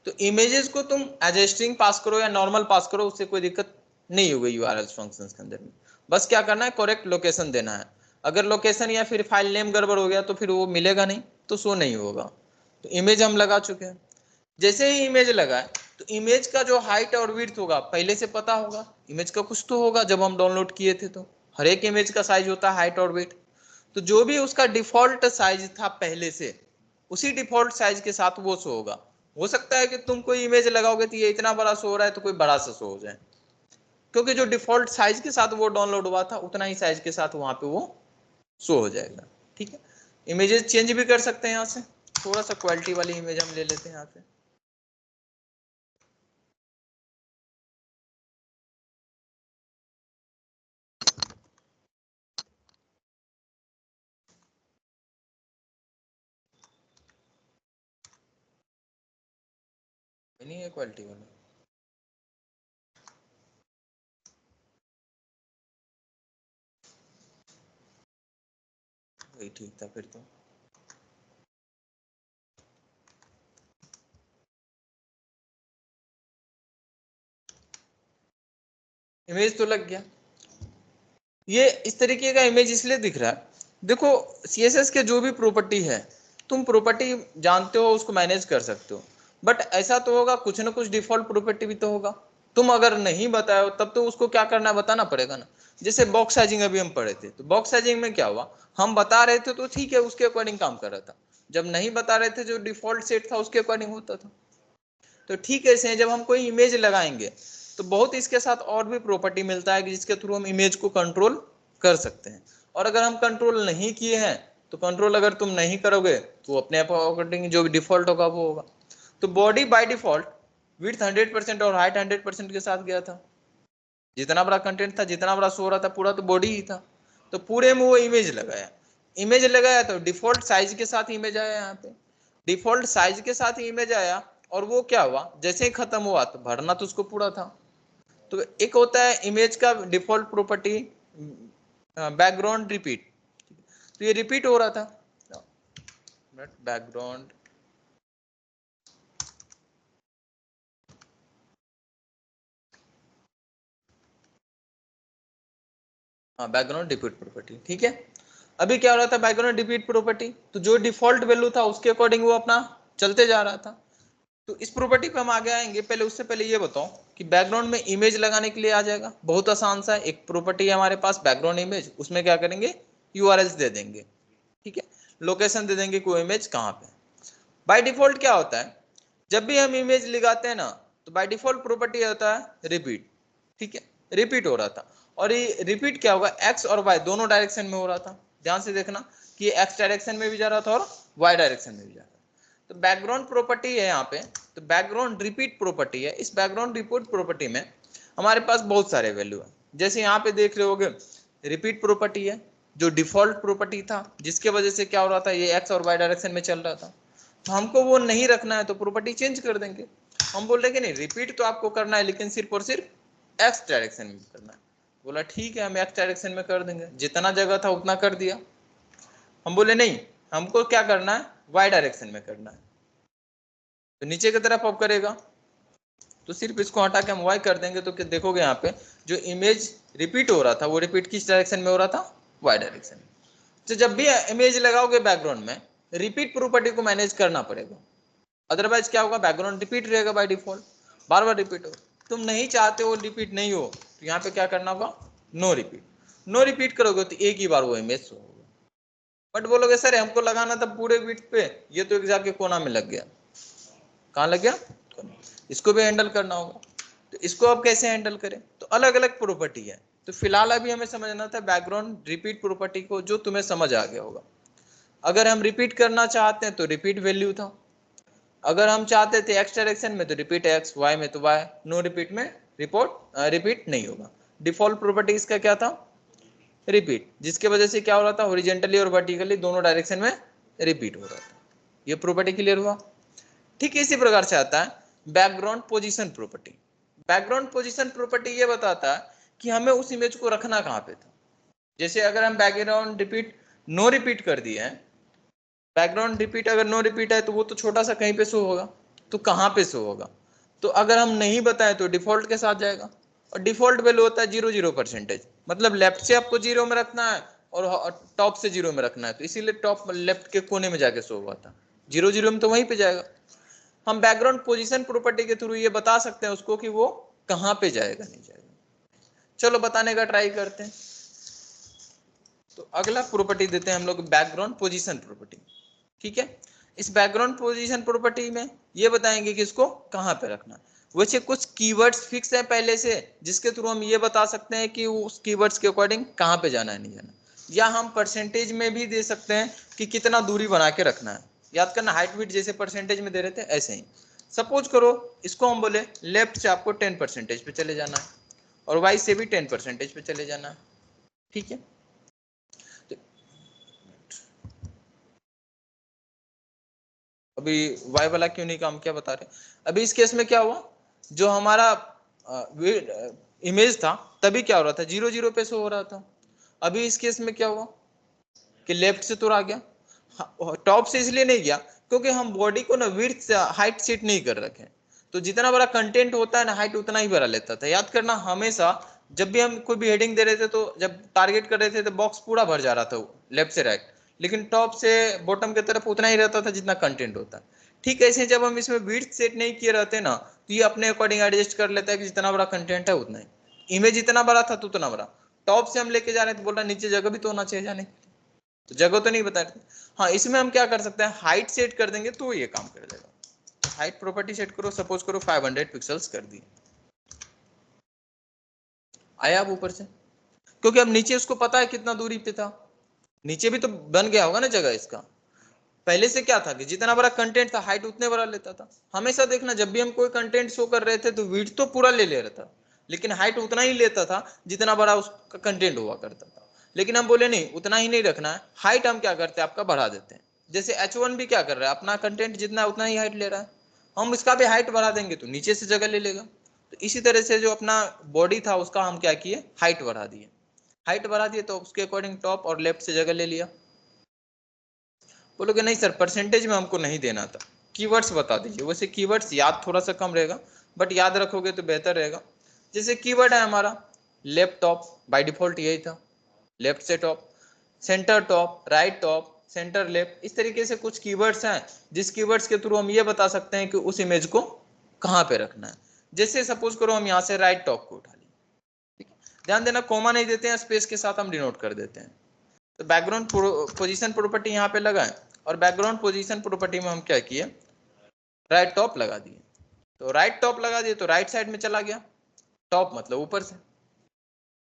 तो इमेजेस को तुम एज ए स्ट्रिंग पास करो या नॉर्मल पास करो, उससे कोई दिक्कत नहीं होगी URL फंक्शंस के अंदर में। बस क्या करना है, करेक्ट लोकेशन देना है। अगर लोकेशन या फिर फाइल नेम गड़बड़ हो गया तो फिर वो मिलेगा नहीं, तो शो नहीं होगा। तो इमेज हम लगा चुके हैं। जैसे ही इमेज लगाए तो इमेज का जो हाइट और विड्थ होगा पहले से पता होगा। इमेज का कुछ तो होगा, जब हम डाउनलोड किए थे तो हर एक इमेज का साइज होता है हाइट और विड्थ। तो जो भी उसका डिफॉल्ट साइज था पहले से, उसी डिफॉल्ट साइज के साथ वो शो होगा। हो सकता है कि तुम कोई इमेज लगाओगे तो ये इतना बड़ा शो हो रहा है तो कोई बड़ा सा शो हो जाए, क्योंकि जो डिफॉल्ट साइज के साथ वो डाउनलोड हुआ था उतना ही साइज के साथ वहां पे वो शो हो जाएगा। ठीक है, इमेजेस चेंज भी कर सकते हैं। यहाँ से थोड़ा सा क्वालिटी वाली इमेज हम ले लेते हैं यहाँ पे। नहीं है क्वालिटी वाला, वही ठीक था फिर तो। इमेज तो लग गया। ये इस तरीके का इमेज इसलिए दिख रहा है, देखो CSS के जो भी प्रॉपर्टी है तुम प्रॉपर्टी जानते हो, उसको मैनेज कर सकते हो। बट ऐसा तो होगा कुछ ना कुछ डिफॉल्ट प्रॉपर्टी भी तो होगा। तुम अगर नहीं बताए हो तब तो उसको क्या करना, बताना पड़ेगा ना। जैसे बॉक्स साइजिंग अभी हम पढ़े थे, तो बॉक्स साइजिंग में क्या हुआ, हम बता रहे थे तो ठीक है उसके अकॉर्डिंग काम कर रहा था। जब नहीं बता रहे थे जो डिफॉल्ट सेट था उसके अकॉर्डिंग होता था। तो ठीक है, ऐसे जब हम कोई इमेज लगाएंगे तो बहुत इसके साथ और भी प्रॉपर्टी मिलता है कि जिसके थ्रू हम इमेज को कंट्रोल कर सकते हैं। और अगर हम कंट्रोल नहीं किए हैं तो कंट्रोल अगर तुम नहीं करोगे तो अपने आप अकॉर्डिंग जो भी डिफॉल्ट होगा वो होगा। तो बॉडी बाय डिफॉल्ट विड्थ 100% और हाइट 100% के साथ गया था। जितना बड़ा कंटेंट था, जितना बड़ा शो हो रहा था, पूरा तो बॉडी ही था। तो पूरे में वो इमेज लगाया, इमेज लगाया तो डिफॉल्ट साइज के साथ इमेज आया। यहाँ पे डिफॉल्ट साइज के साथ इमेज आया और वो क्या हुआ, जैसे ही खत्म हुआ तो भरना तो उसको पूरा था। तो एक होता है इमेज का डिफॉल्ट प्रॉपर्टी बैकग्राउंड रिपीट, तो ये रिपीट हो रहा था बैकग्राउंड बैकग्राउंड रिपीट प्रॉपर्टी। ठीक है, अभी क्या हो रहा था बैकग्राउंड रिपीट प्रॉपर्टी, तो जो डिफॉल्ट वैल्यू था उसके अकॉर्डिंग वो अपना चलते जा रहा था। तो इस प्रॉपर्टी पे हम आगे आएंगे, पहले उससे पहले ये बताओ कि बैकग्राउंड में इमेज लगाने के लिए आ जाएगा, बहुत आसान सा है। एक प्रॉपर्टी है हमारे पास बैकग्राउंड इमेज, उसमें क्या करेंगे यूआरएल्स दे देंगे। ठीक है, लोकेशन दे देंगे कोई इमेज कहाँ पे। बाय डिफॉल्ट क्या होता है, जब भी हम इमेज लगाते हैं ना तो बाय डिफॉल्ट प्रॉपर्टी होता है रिपीट। ठीक है, रिपीट हो रहा था, और ये रिपीट क्या होगा एक्स और वाई दोनों डायरेक्शन में हो रहा था। ध्यान से देखना कि एक्स डायरेक्शन में भी जा रहा था और वाई डायरेक्शन में भी जा रहा था। तो बैकग्राउंड प्रॉपर्टी है यहाँ पे, तो बैकग्राउंड रिपीट प्रॉपर्टी है। इस बैकग्राउंड रिपीट प्रॉपर्टी में हमारे पास बहुत सारे वैल्यू है। जैसे यहाँ पे देख रहे होगे रिपीट प्रॉपर्टी है, जो डिफॉल्ट प्रॉपर्टी था जिसके वजह से क्या हो रहा था, ये एक्स और वाई डायरेक्शन में चल रहा था। तो हमको वो नहीं रखना है तो प्रॉपर्टी चेंज कर देंगे। हम बोल रहे कि नहीं रिपीट तो आपको करना है लेकिन सिर्फ और सिर्फ एक्स डायरेक्शन में करना है। बोला ठीक है हम एक्स डायरेक्शन में कर देंगे, जितना जगह था उतना कर दिया। हम बोले नहीं हमको क्या करना है वाई डायरेक्शन में करना है, तो नीचे की तरफ अब करेगा तो सिर्फ इसको हटा के हम वाई कर देंगे। तो देखोगे यहाँ पे जो इमेज रिपीट हो रहा था वो रिपीट किस डायरेक्शन में हो रहा था, वाई डायरेक्शन में। तो जब भी इमेज लगाओगे बैकग्राउंड में रिपीट प्रॉपर्टी को मैनेज करना पड़ेगा, अदरवाइज क्या होगा बैकग्राउंड रिपीट रहेगा by default, bar bar repeat हो। तुम नहीं चाहते हो रिपीट नहीं हो तो यहाँ पे क्या करना होगा नो रिपीट। नो रिपीट करोगे तो एक ही बार वो इमेज शो होगा। बट बोलोगे सर हमको लगाना था पूरे बीट पे, ये तो एक जाके कोना में लग गया। कहाँ लग गया, इसको भी हैंडल करना होगा। तो इसको अब कैसे हैंडल करें, तो अलग अलग प्रॉपर्टी है। तो फिलहाल अभी हमें समझना था बैकग्राउंड रिपीट प्रॉपर्टी को, जो तुम्हें समझ आ गया होगा। अगर हम रिपीट करना चाहते हैं तो रिपीट वैल्यू था, अगर हम चाहते थे एक्स डायरेक्शन में तो रिपीट एक्स, वाई में तो वाई, नो रिपीट में रिपीट नहीं होगा। डिफॉल्ट प्रॉपर्टी इसका क्या था रिपीट, जिसके वजह से क्या हो रहा था हॉरिजॉन्टली और वर्टिकली दोनों डायरेक्शन में रिपीट हो रहा था। ये प्रॉपर्टी क्लियर हुआ। ठीक इसी प्रकार से आता है background position property. Background position property ये बताता है कि हमें उस इमेज को रखना कहाँ पे था। जैसे अगर हम बैकग्राउंड रिपीट नो रिपीट कर दिए हैं, बैकग्राउंड रिपीट अगर नो रिपीट है तो वो तो छोटा सा कहीं पे शो होगा, तो कहाँ पे शो होगा, तो अगर हम नहीं बताएं तो डिफॉल्ट के साथ जाएगा। और डिफॉल्ट वैल्यू होता है 0 0%, मतलब लेफ्ट से आपको 0 में रखना है और टॉप से 0 में रखना है, तो इसीलिए टॉप लेफ्ट के कोने में जाके शो हुआ था। 0 0 में तो वहीं पे जाएगा। हम बैकग्राउंड पोजीशन प्रॉपर्टी के थ्रू ये बता सकते हैं उसको कि वो कहाँ पे जाएगा नहीं जाएगा। चलो बताने का ट्राई करते हैं। तो अगला प्रॉपर्टी देते हैं हम लोग बैकग्राउंड पोजीशन प्रॉपर्टी। ठीक है, इस बैकग्राउंड पोजीशन प्रॉपर्टी में ये बताएंगे कि इसको कहाँ पे रखना है। वैसे कुछ कीवर्ड्स फिक्स है पहले से जिसके थ्रू हम ये बता सकते हैं कि उस कीवर्ड्स के अकॉर्डिंग कहाँ पे जाना है नहीं जाना, या हम परसेंटेज में भी दे सकते हैं कि कितना दूरी बना के रखना है। याद करना हाइट विड्थ जैसे परसेंटेज में दे रहे थे ऐसे ही। सपोज करो इसको हम बोले लेफ्ट से आपको 10% पे चले जाना है और वाई से भी 10% पे चले जाना है। ठीक है, अभी वाई वाला क्यों नहीं काम क्या बता रहे। अभी इस केस में क्या हुआ, जो हमारा इमेज था तभी क्या हो रहा था 0 0 पे शो हो रहा था। अभी इस केस में क्या हुआ कि लेफ्ट से तो आ गया, टॉप से इसलिए नहीं गया क्योंकि हम बॉडी को ना विड्थ से हाइट सेट नहीं कर रखे। तो जितना बड़ा कंटेंट होता है ना हाइट उतना ही बड़ा लेता था। याद करना हमेशा जब भी हम कोई भी हेडिंग दे रहे थे तो जब टारगेट कर रहे थे तो बॉक्स पूरा भर जा रहा था लेफ्ट से राइट, लेकिन टॉप से बॉटम की तरफ उतना ही रहता था जितना कंटेंट होता है। ठीक ऐसे जब हम इसमें विड्थ सेट नहीं किए रहते ना तो ये अपने अकॉर्डिंग एडजस्ट कर लेता है कि जितना बड़ा कंटेंट है उतना ही। इमेज जितना बड़ा था तो उतना बड़ा, टॉप से हम लेके जा रहे हैं तो बोल रहा नीचे जगह भी तो होना चाहिए जाने, तो जगह तो नहीं बता रहे। हाँ इसमें हम क्या कर सकते हैं हाइट सेट कर देंगे तो ये काम कर देगा। हाइट प्रॉपर्टी सेट करो, सपोज करो 500 पिक्सल्स कर दिए, आया अब ऊपर से, क्योंकि अब नीचे उसको पता है कितना दूरी पे था। नीचे भी तो बन गया होगा ना जगह इसका। पहले से क्या था कि जितना बड़ा कंटेंट था हाइट उतने बड़ा लेता था। हमेशा देखना जब भी हम कोई कंटेंट शो कर रहे थे तो विड्थ तो पूरा ले रहा था, लेकिन हाइट उतना ही लेता था जितना बड़ा उसका कंटेंट हुआ करता था। लेकिन हम बोले नहीं, उतना ही नहीं रखना है, हाइट हम क्या करते हैं आपका बढ़ा देते हैं। जैसे H1 भी क्या कर रहा है, अपना कंटेंट जितना उतना ही हाइट ले रहा है, हम इसका भी हाइट बढ़ा देंगे तो नीचे से जगह ले लेगा। तो इसी तरह से जो अपना बॉडी था उसका हम क्या किए, हाइट बढ़ा दिए। हाइट बढ़ा दिए तो उसके अकॉर्डिंग टॉप और लेफ्ट से जगह ले लिया। बोलोगे नहीं सर परसेंटेज में हमको नहीं देना था, कीवर्ड्स बता दीजिए। वैसे कीवर्ड्स याद थोड़ा सा कम रहेगा, बट याद रखोगे तो बेहतर रहेगा। जैसे कीवर्ड है हमारा लेफ्ट टॉप, बाय डिफॉल्ट यही था, लेफ्ट से top, centre top, right top, centre left, इस तरीके से कुछ कीवर्ड्स हैं जिस कीवर्ड्स के थ्रू हम ये बता सकते हैं कि उस इमेज को कहाँ पे रखना है। जैसे सपोज करो हम यहाँ से राइट टॉप को उठा लिए, ठीक है, ध्यान देना कोमा नहीं देते हैं, स्पेस के साथ हम डिनोट कर देते हैं। तो बैकग्राउंड पोजीशन प्रॉपर्टी यहाँ पे लगाएं और बैकग्राउंड पोजीशन प्रॉपर्टी में हम क्या किए, राइट टॉप लगा दिए। तो राइट टॉप लगा दिए तो राइट साइड में चला गया, टॉप मतलब ऊपर से।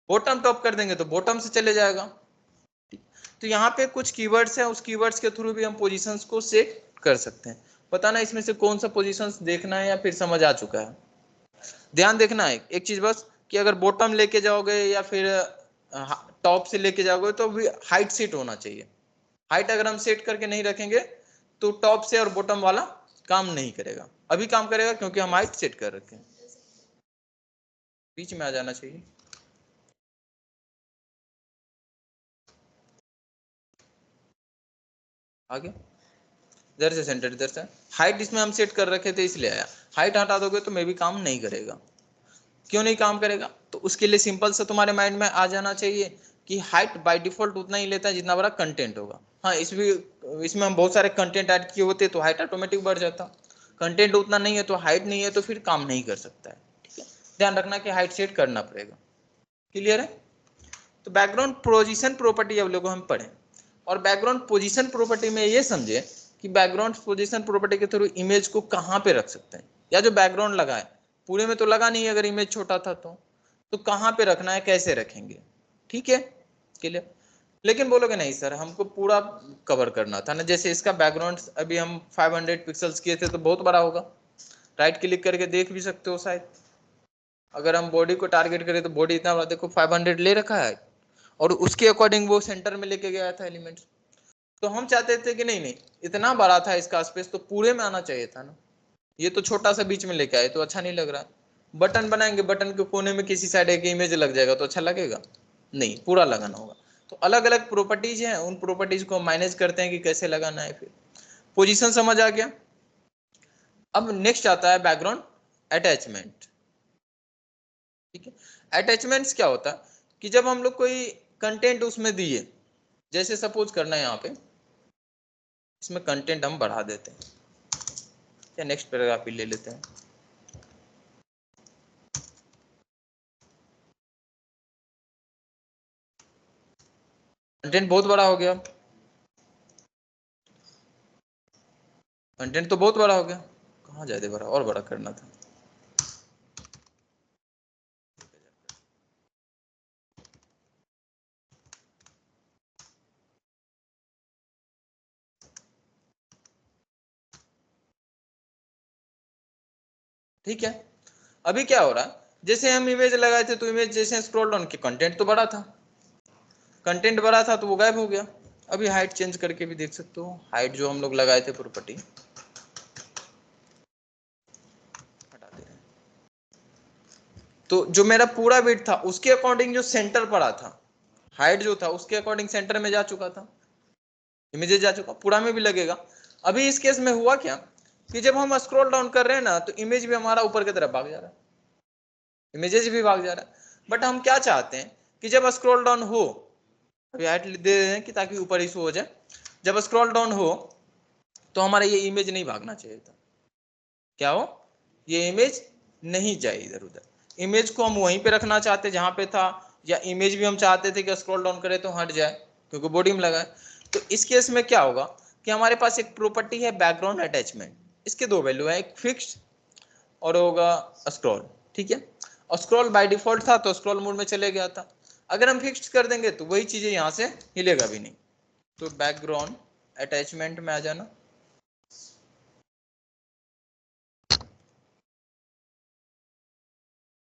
बॉटम टॉप कर देंगे तो बॉटम से चले जाएगा। तो यहाँ पे कुछ कीवर्ड्स हैं, उस कीवर्ड्स के थ्रू भी हम पोजीशंस को सेट कर सकते हैं। पता ना इसमें से कौन सा पोजीशंस देखना है या फिर समझ आ चुका है। ध्यान देखना है एक चीज बस कि अगर बॉटम लेके जाओगे या फिर टॉप से लेके जाओगे तो भी हाइट सेट होना चाहिए। हाइट अगर हम सेट करके नहीं रखेंगे तो टॉप से और बॉटम वाला काम नहीं करेगा। अभी काम करेगा क्योंकि हम हाइट सेट कर रखे हैं। बीच में आ जाना चाहिए। आगे इधर से सेंटर, इधर से हाइट इसमें हम सेट कर रखे थे इसलिए आया। हाइट हटा दोगे तो मे भी काम नहीं करेगा। क्यों नहीं काम करेगा, तो उसके लिए सिंपल सा तुम्हारे माइंड में आ जाना चाहिए कि हाइट बाय डिफॉल्ट उतना ही लेता है जितना बड़ा कंटेंट होगा। हाँ इसमें हम बहुत सारे कंटेंट ऐड किए होते तो हाइट ऑटोमेटिक बढ़ जाता। कंटेंट उतना नहीं है तो हाइट नहीं है तो फिर काम नहीं कर सकता है। ठीक है, ध्यान रखना कि हाइट सेट करना पड़ेगा। क्लियर है। तो बैकग्राउंड पोजीशन प्रॉपर्टी अब लोगों हम पढ़ें, और बैकग्राउंड पोजीशन प्रॉपर्टी में ये समझे कि बैकग्राउंड पोजीशन प्रॉपर्टी के थ्रू इमेज को कहाँ पे रख सकते हैं, या जो बैकग्राउंड लगा है पूरे में तो लगा नहीं, अगर इमेज छोटा था तो कहाँ पे रखना है, कैसे रखेंगे। ठीक है क्लियर। लेकिन बोलोगे नहीं सर हमको पूरा कवर करना था ना, जैसे इसका बैकग्राउंड अभी हम 500 पिक्सल्स किए थे तो बहुत बड़ा होगा। राइट क्लिक करके देख भी सकते हो शायद। अगर हम बॉडी को टारगेट करें तो बॉडी इतना बड़ा देखो 500 ले रखा है और उसके अकॉर्डिंग वो सेंटर में लेके गया था एलिमेंट। तो हम चाहते थे कि नहीं नहीं इतना बड़ा था इसका स्पेस तो पूरे में आना चाहिए था ना, ये तो छोटा सा बीच में लेके आए तो अच्छा नहीं लग रहा। बटन बनाएंगे, बटन के कोने में किसी साइड एक इमेज लग जाएगा तो अच्छा लगेगा नहीं, पूरा लगाना होगा। तो अलग अलग प्रॉपर्टीज हैं, उन प्रॉपर्टीज को मैनेज करते हैं कि कैसे लगाना है। फिर पोजीशन समझ आ गया। अब नेक्स्ट आता है बैकग्राउंड अटैचमेंट। ठीक है, अटैचमेंट्स क्या होता है कि जब हम लोग कोई कंटेंट उसमें दिए, जैसे सपोज करना है यहाँ पे इसमें कंटेंट हम बढ़ा देते हैं या नेक्स्ट पैराग्राफ ही ले लेते हैं। कंटेंट बहुत बड़ा हो गया, कंटेंट तो बहुत बड़ा हो गया, कहाँ ज्यादा बड़ा, और बड़ा करना था। ठीक है, अभी क्या हो रहा है, जैसे हम इमेज लगाए थे तो इमेज जैसे स्क्रॉल डाउन की कंटेंट तो बड़ा था, कंटेंट बड़ा था तो वो गायब हो गया। अभी हाइट चेंज करके भी देख सकते हो, हाइट जो हम लोग लगाए थे प्रॉपर्टी हटा दे रहे हैं। तो जो मेरा पूरा विड्थ था उसके अकॉर्डिंग जो सेंटर पड़ा था, हाइट जो था उसके अकॉर्डिंग सेंटर में जा चुका था, इमेजेस जा चुका, पूरा में भी लगेगा। अभी इस केस में हुआ क्या कि जब हम स्क्रॉल डाउन कर रहे हैं ना तो इमेज भी हमारा ऊपर की तरफ भाग जा रहा है, इमेजेस भी भाग जा रहा है। बट हम क्या चाहते हैं कि जब स्क्रॉल डाउन हो, अभी हाइट दे रहे हैं कि ताकि ऊपर ही शो हो जाए, जब स्क्रॉल डाउन हो तो हमारा ये इमेज नहीं भागना चाहिए था। क्या हो, ये इमेज नहीं जाए इधर उधर, इमेज को हम वहीं पे रखना चाहते जहां पे था, या इमेज भी हम चाहते थे कि स्क्रॉल डाउन करें तो हट जाए क्योंकि बॉडी में लगा है। तो इस केस में क्या होगा कि हमारे पास एक प्रॉपर्टी है बैकग्राउंड अटैचमेंट, इसके दो वैल्यू है, एक फिक्स्ड और होगा स्क्रॉल। ठीक है, और स्क्रॉल बाय डिफॉल्ट था तो स्क्रॉल मोड में चले गया था। अगर हम फिक्स्ड कर देंगे तो वही चीजें यहाँ से हिलेगा भी नहीं, तो बैकग्राउंड अटैचमेंट में आ जाना,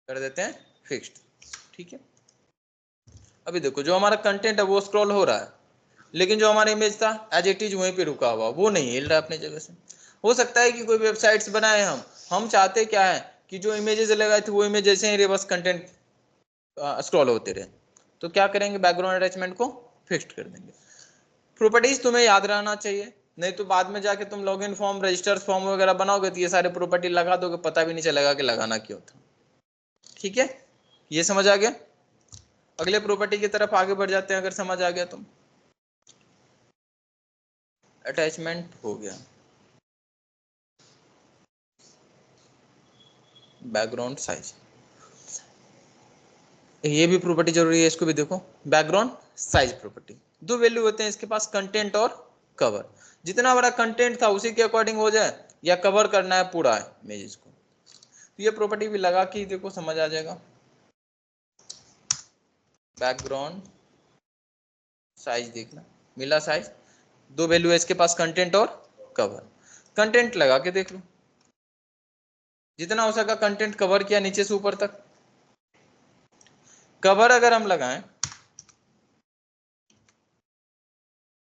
कर देते हैं फिक्स्ड। ठीक है, अभी देखो जो हमारा कंटेंट है वो स्क्रॉल हो रहा है, लेकिन जो हमारा इमेज था एज इट इज वहीं पे रुका हुआ, वो नहीं हिल रहा अपनी जगह से। हो सकता है कि कोई वेबसाइट्स बनाए हम चाहते क्या है कि जो इमेजेस लगाए थे वो इमेज जैसे ही रिवर्स कंटेंट स्क्रॉल होते रहे, तो क्या करेंगे, बैकग्राउंड अटैचमेंट को फिक्स्ड कर देंगे। प्रॉपर्टीज तुम्हें याद रहना चाहिए, नहीं तो बाद में जाके तुम लॉगिन फॉर्म, रजिस्टर फॉर्म वगैरह बनाओगे तो ये सारे प्रॉपर्टी लगा दोगे, पता भी नहीं चलेगा कि लगाना क्यों था। ठीक है, ये समझ आ गया। अगले प्रॉपर्टी की तरफ आगे बढ़ जाते हैं, अगर समझ आ गया तुम। अटैचमेंट हो गया, बैकग्राउंड साइज, ये भी प्रॉपर्टी जरूरी है, इसको भी देखो। बैकग्राउंड साइज प्रॉपर्टी, दो वैल्यू होते हैं इसके पास, कंटेंट और कवर। जितना बड़ा कंटेंट था उसी के अकॉर्डिंग हो जाए, या कवर करना है पूरा है इमेजेस को, तो ये प्रॉपर्टी भी लगा के देखो समझ आ जाएगा। बैकग्राउंड साइज देखना, मिला साइज, दो वैल्यू है इसके पास, कंटेंट और कवर। कंटेंट लगा के देख लो, जितना हो सका कंटेंट कवर किया नीचे से ऊपर तक। कवर अगर हम लगाएं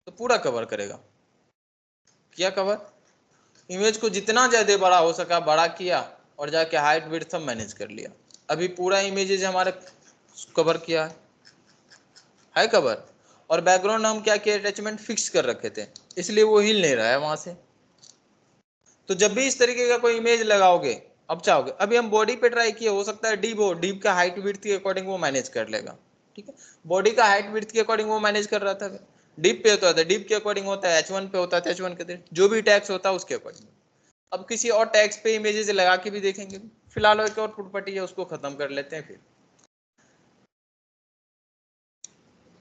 तो पूरा कवर करेगा, किया कवर, इमेज को जितना ज्यादा बड़ा हो सका बड़ा किया, और जाके हाइट विड्थ सब मैनेज कर लिया। अभी पूरा इमेजेस हमारे कवर किया है कवर। और बैकग्राउंड हम क्या किया, अटैचमेंट फिक्स कर रखे थे, इसलिए वो हिल नहीं रहा है वहां से। तो जब भी इस तरीके का कोई इमेज लगाओगे, अब चाहोगे, अभी हम बॉडी पे ट्राई किए, हो सकता है डीप का हाइट विड्थ के अकॉर्डिंग वो मैनेज कर लेगा। ठीक है, बॉडी का हाइट विड्थ के अकॉर्डिंग वो मैनेज कर रहा था, डीप पे होता है डीप के अकॉर्डिंग होता है, H1 पे होता है H1 के, जो भी टैक्स होता है उसके अकॉर्डिंग। अब किसी और टैक्स पे इमेजेस लगा के भी देखेंगे। फिलहाल एक और प्रॉपर्टी है उसको खत्म कर लेते हैं फिर।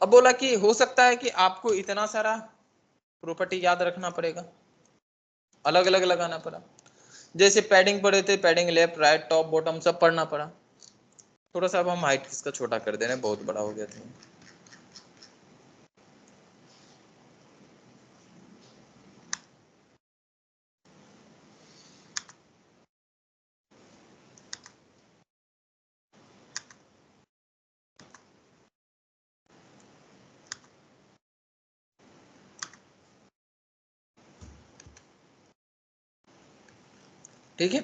अब बोला कि हो सकता है कि आपको इतना सारा प्रॉपर्टी याद रखना पड़ेगा, अलग अलग लगाना पड़ा। जैसे पैडिंग पढ़े थे, padding left right top bottom सब पढ़ना पड़ा। थोड़ा सा अब हम हाइट इसका छोटा कर दे रहे हैं, बहुत बड़ा हो गया था। ठीक है,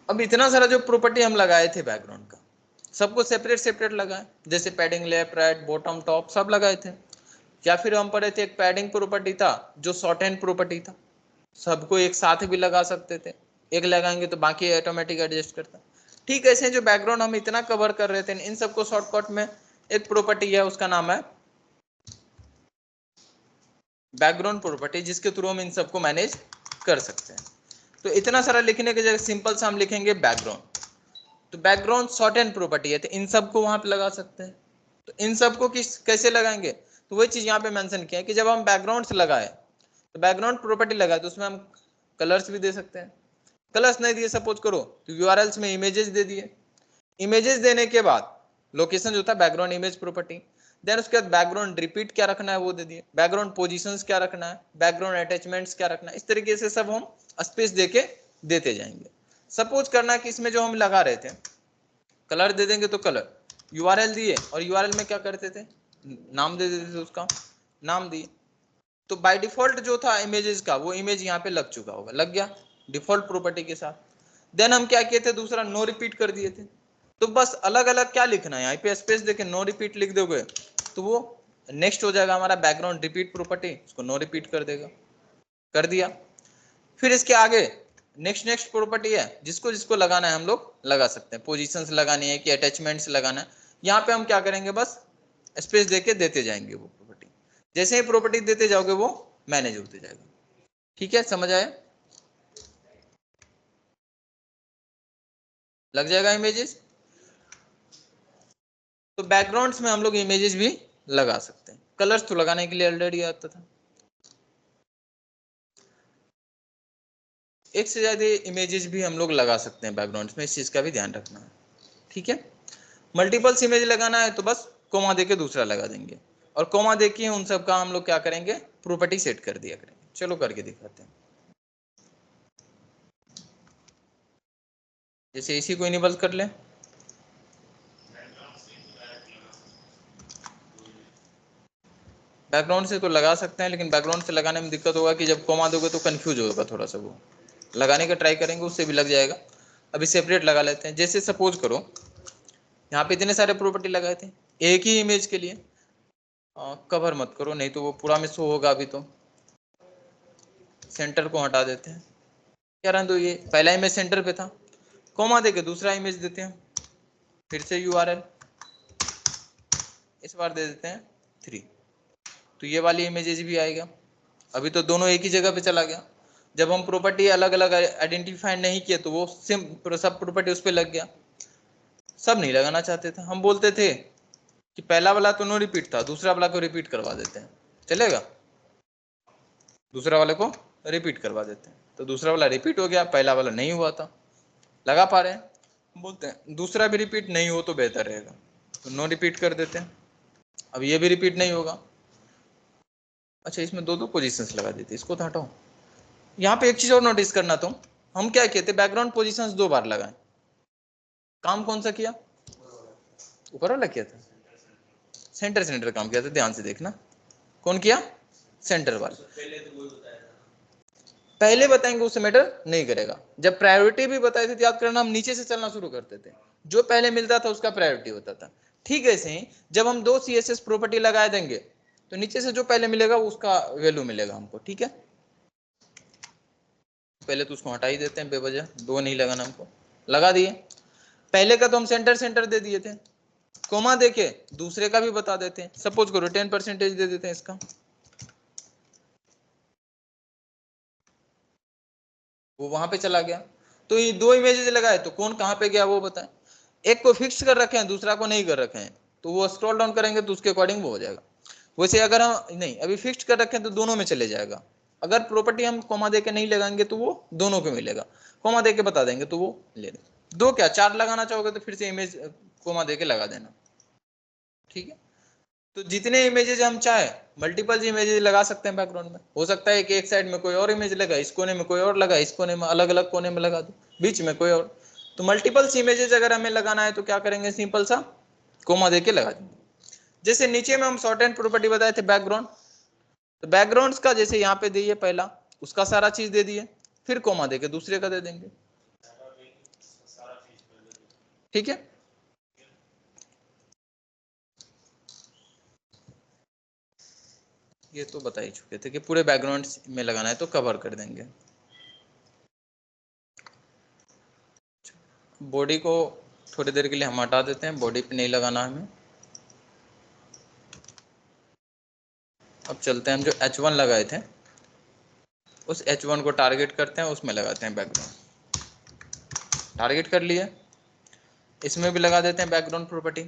अब इतना सारा जो प्रॉपर्टी हम लगाए थे बैकग्राउंड का, सबको सेपरेट सेपरेट लगाए, जैसे padding left right bottom top सब लगाए थे। या फिर हम पढ़े थे एक पैडिंग प्रॉपर्टी था जो शॉर्ट हैंड प्रॉपर्टी था, सबको एक साथ भी लगा सकते थे, एक लगाएंगे तो बाकी ऑटोमेटिक एडजस्ट करता। ठीक ऐसे जो बैकग्राउंड हम इतना कवर कर रहे थे, इन सबको शॉर्टकट में एक प्रॉपर्टी है, उसका नाम है बैकग्राउंड प्रॉपर्टी, जिसके थ्रू हम इन सबको मैनेज कर सकते हैं। तो इतना सारा लिखने की जगह सिंपल सा हम लिखेंगे बैकग्राउंड। तो बैकग्राउंड शॉर्ट हैंड प्रॉपर्टी है, तो इन सबको वहां पे लगा सकते हैं। तो इन सबको किस कैसे लगाएंगे, तो वही चीज यहाँ पे मेंशन किया है कि जब हम बैकग्राउंड लगाए, तो बैकग्राउंड प्रॉपर्टी लगाए तो उसमें हम कलर्स भी दे सकते हैं। कलर्स नहीं दिए सपोज करो तो यूआरएल्स में इमेजेस दे दिए, इमेजेस देने के बाद लोकेशन जो था बैकग्राउंड इमेज प्रॉपर्टी, देन उसके बाद बैकग्राउंड रिपीट क्या रखना है वो दे दिए, बैकग्राउंड पोजीशंस क्या रखना है, बैकग्राउंड अटैचमेंट्स क्या रखना है, इस तरीके से सब हम स्पेस देके देते जाएंगे। सपोज करना कि इसमें जो हम लगा रहे थे कलर दे देंगे, तो कलर यूआरएल दिए और यूआरएल में क्या करते थे, नाम दे देते थे, उसका नाम दिए। तो बाय डिफॉल्ट जो था इमेजेस का वो इमेज यहाँ पे लग चुका होगा, लग गया डिफॉल्ट प्रॉपर्टी के साथ। देन हम क्या किए थे, दूसरा नो रिपीट कर दिए थे। तो बस अलग अलग क्या लिखना है, यहाँ पे स्पेस देके नो रिपीट लिख दोगे तो वो नेक्स्ट हो जाएगा हमारा बैकग्राउंड रिपीट प्रॉपर्टी, उसको नो रिपीट कर देगा, कर दिया। फिर इसके आगे नेक्स्ट नेक्स्ट प्रॉपर्टी है, जिसको जिसको लगाना है हम लोग लगा सकते हैं, पोजीशंस लगानी है कि अटैचमेंट्स लगाना है, यहाँ पे हम क्या करेंगे, बस स्पेस देके देते जाएंगे वो प्रॉपर्टी। जैसे ही प्रॉपर्टी देते जाओगे वो मैनेज होते जाएगा। ठीक है, समझ आया, लग जाएगा इमेजेस। तो बैकग्राउंड्स में हम लोग इमेजेस भी लगा सकते हैं, कलर्स तो लगाने के लिए ऑलरेडी आता था। एक से ज्यादा इमेजेस भी हम लोग लगा सकते हैं बैकग्राउंड्स में, इस चीज का भी ध्यान रखना है। ठीक है, मल्टीपल्स इमेज लगाना है तो बस कोमा देके दूसरा लगा देंगे, और कोमा देखिए उन सब का हम लोग क्या करेंगे, प्रॉपर्टी सेट कर दिया करेंगे। चलो करके दिखाते हैं। जैसे इसी को इनेबल कर लें, बैकग्राउंड से तो लगा सकते हैं, लेकिन बैकग्राउंड से लगाने में दिक्कत होगा कि जब कोमा दोगे तो कंफ्यूज होगा थोड़ा सा, वो लगाने का ट्राई करेंगे उससे भी लग जाएगा। अभी सेपरेट लगा लेते हैं। जैसे सपोज करो यहाँ पे इतने सारे प्रॉपर्टी लगाए थे एक ही इमेज के लिए, कवर मत करो नहीं तो वो पूरा में शो होगा। अभी तो सेंटर को हटा देते हैं, क्या रहने दो, ये पहला इमेज सेंटर पे था, कोमा देके दूसरा इमेज देते हैं, फिर से URL इस बार दे देते हैं 3, तो ये वाली इमेजेस भी आएगा। अभी तो दोनों एक ही जगह पे चला गया। जब हम प्रॉपर्टी अलग अलग आइडेंटिफाई नहीं किए तो वो सब प्रॉपर्टी उस पर लग गया। सब नहीं लगाना चाहते थे, हम बोलते थे कि पहला वाला तो नो रिपीट था, दूसरा वाला को रिपीट करवा देते हैं, चलेगा, दूसरा वाले को रिपीट करवा देते हैं, तो दूसरा वाला रिपीट हो गया, पहला वाला नहीं हुआ था, लगा पा रहे हैं, बोलते हैं दूसरा भी रिपीट नहीं हो तो बेहतर रहेगा, तो नो रिपीट कर देते हैं। अब ये भी रिपीट नहीं होगा। अच्छा इसमें दो पोजीशंस लगा देते, इसको तो हटाओ। यहाँ पे एक चीज और नोटिस करना, तो हम क्या कहते, बैकग्राउंड पोजीशंस 2 बार लगाए, काम कौन सा किया, ऊपर वाला किया था, सेंटर काम किया था, ध्यान से देखना, कौन किया, सेंटर वाला। पहले बताएंगे उससे मैटर नहीं करेगा। जब प्रायोरिटी भी बताए थे तो याद करना, हम नीचे से चलना शुरू करते थे, जो पहले मिलता था उसका प्रायोरिटी होता था। ठीक है, ऐसे ही जब हम 2 CSS प्रॉपर्टी लगा देंगे तो नीचे से जो पहले मिलेगा उसका वैल्यू मिलेगा हमको। ठीक है, पहले तो उसको हटा ही देते हैं, बेवजह 2 नहीं लगाना हमको, लगा दिए। पहले का तो हम सेंटर दे दिए थे, कोमा देके दूसरे का भी बता देते हैं। सपोज करो 10% दे देते हैं इसका, वो वहां पे चला गया। तो ये 2 इमेजेस लगाए तो कौन कहां पे गया वो बताएं। एक को फिक्स कर रखे हैं, दूसरा को नहीं कर रखे हैं, तो वो स्क्रॉल डाउन करेंगे तो उसके अकॉर्डिंग वो हो जाएगा। वैसे अगर हम नहीं अभी फिक्स कर रखे हैं तो दोनों में चले जाएगा। अगर प्रॉपर्टी हम कोमा दे के नहीं लगाएंगे तो वो दोनों को मिलेगा, कोमा दे के बता देंगे तो वो ले लेंगे। 2 क्या 4 लगाना चाहोगे तो फिर से इमेज कोमा दे के लगा देना। ठीक है, तो जितने इमेजेस हम चाहे मल्टीपल इमेजेस लगा सकते हैं बैकग्राउंड में। हो सकता है कि एक साइड में कोई और इमेज लगा, इस कोने में कोई और लगा, इस कोने में अलग अलग कोने में लगा दो, बीच में कोई और। तो मल्टीपल इमेजेस अगर हमें लगाना है तो क्या करेंगे, सिंपल सा कोमा देके लगा देंगे। जैसे नीचे में हम शॉर्ट हैंड प्रॉपर्टी बताए थे बैकग्राउंड, तो बैकग्राउंड्स का जैसे यहाँ पे दिए पहला, उसका सारा चीज दे दिए, फिर कोमा देके दूसरे का दे देंगे। ठीक है, ये तो बता ही चुके थे कि पूरे बैकग्राउंड में लगाना है तो कवर कर देंगे। बॉडी को थोड़ी देर के लिए हम हटा देते हैं, बॉडी पे नहीं लगाना हमें। अब चलते हैं, हम जो H1 लगाए थे उस H1 को टारगेट करते हैं, उसमें लगाते हैं बैकग्राउंड। टारगेट कर लिए, इसमें भी लगा देते हैं बैकग्राउंड प्रॉपर्टी।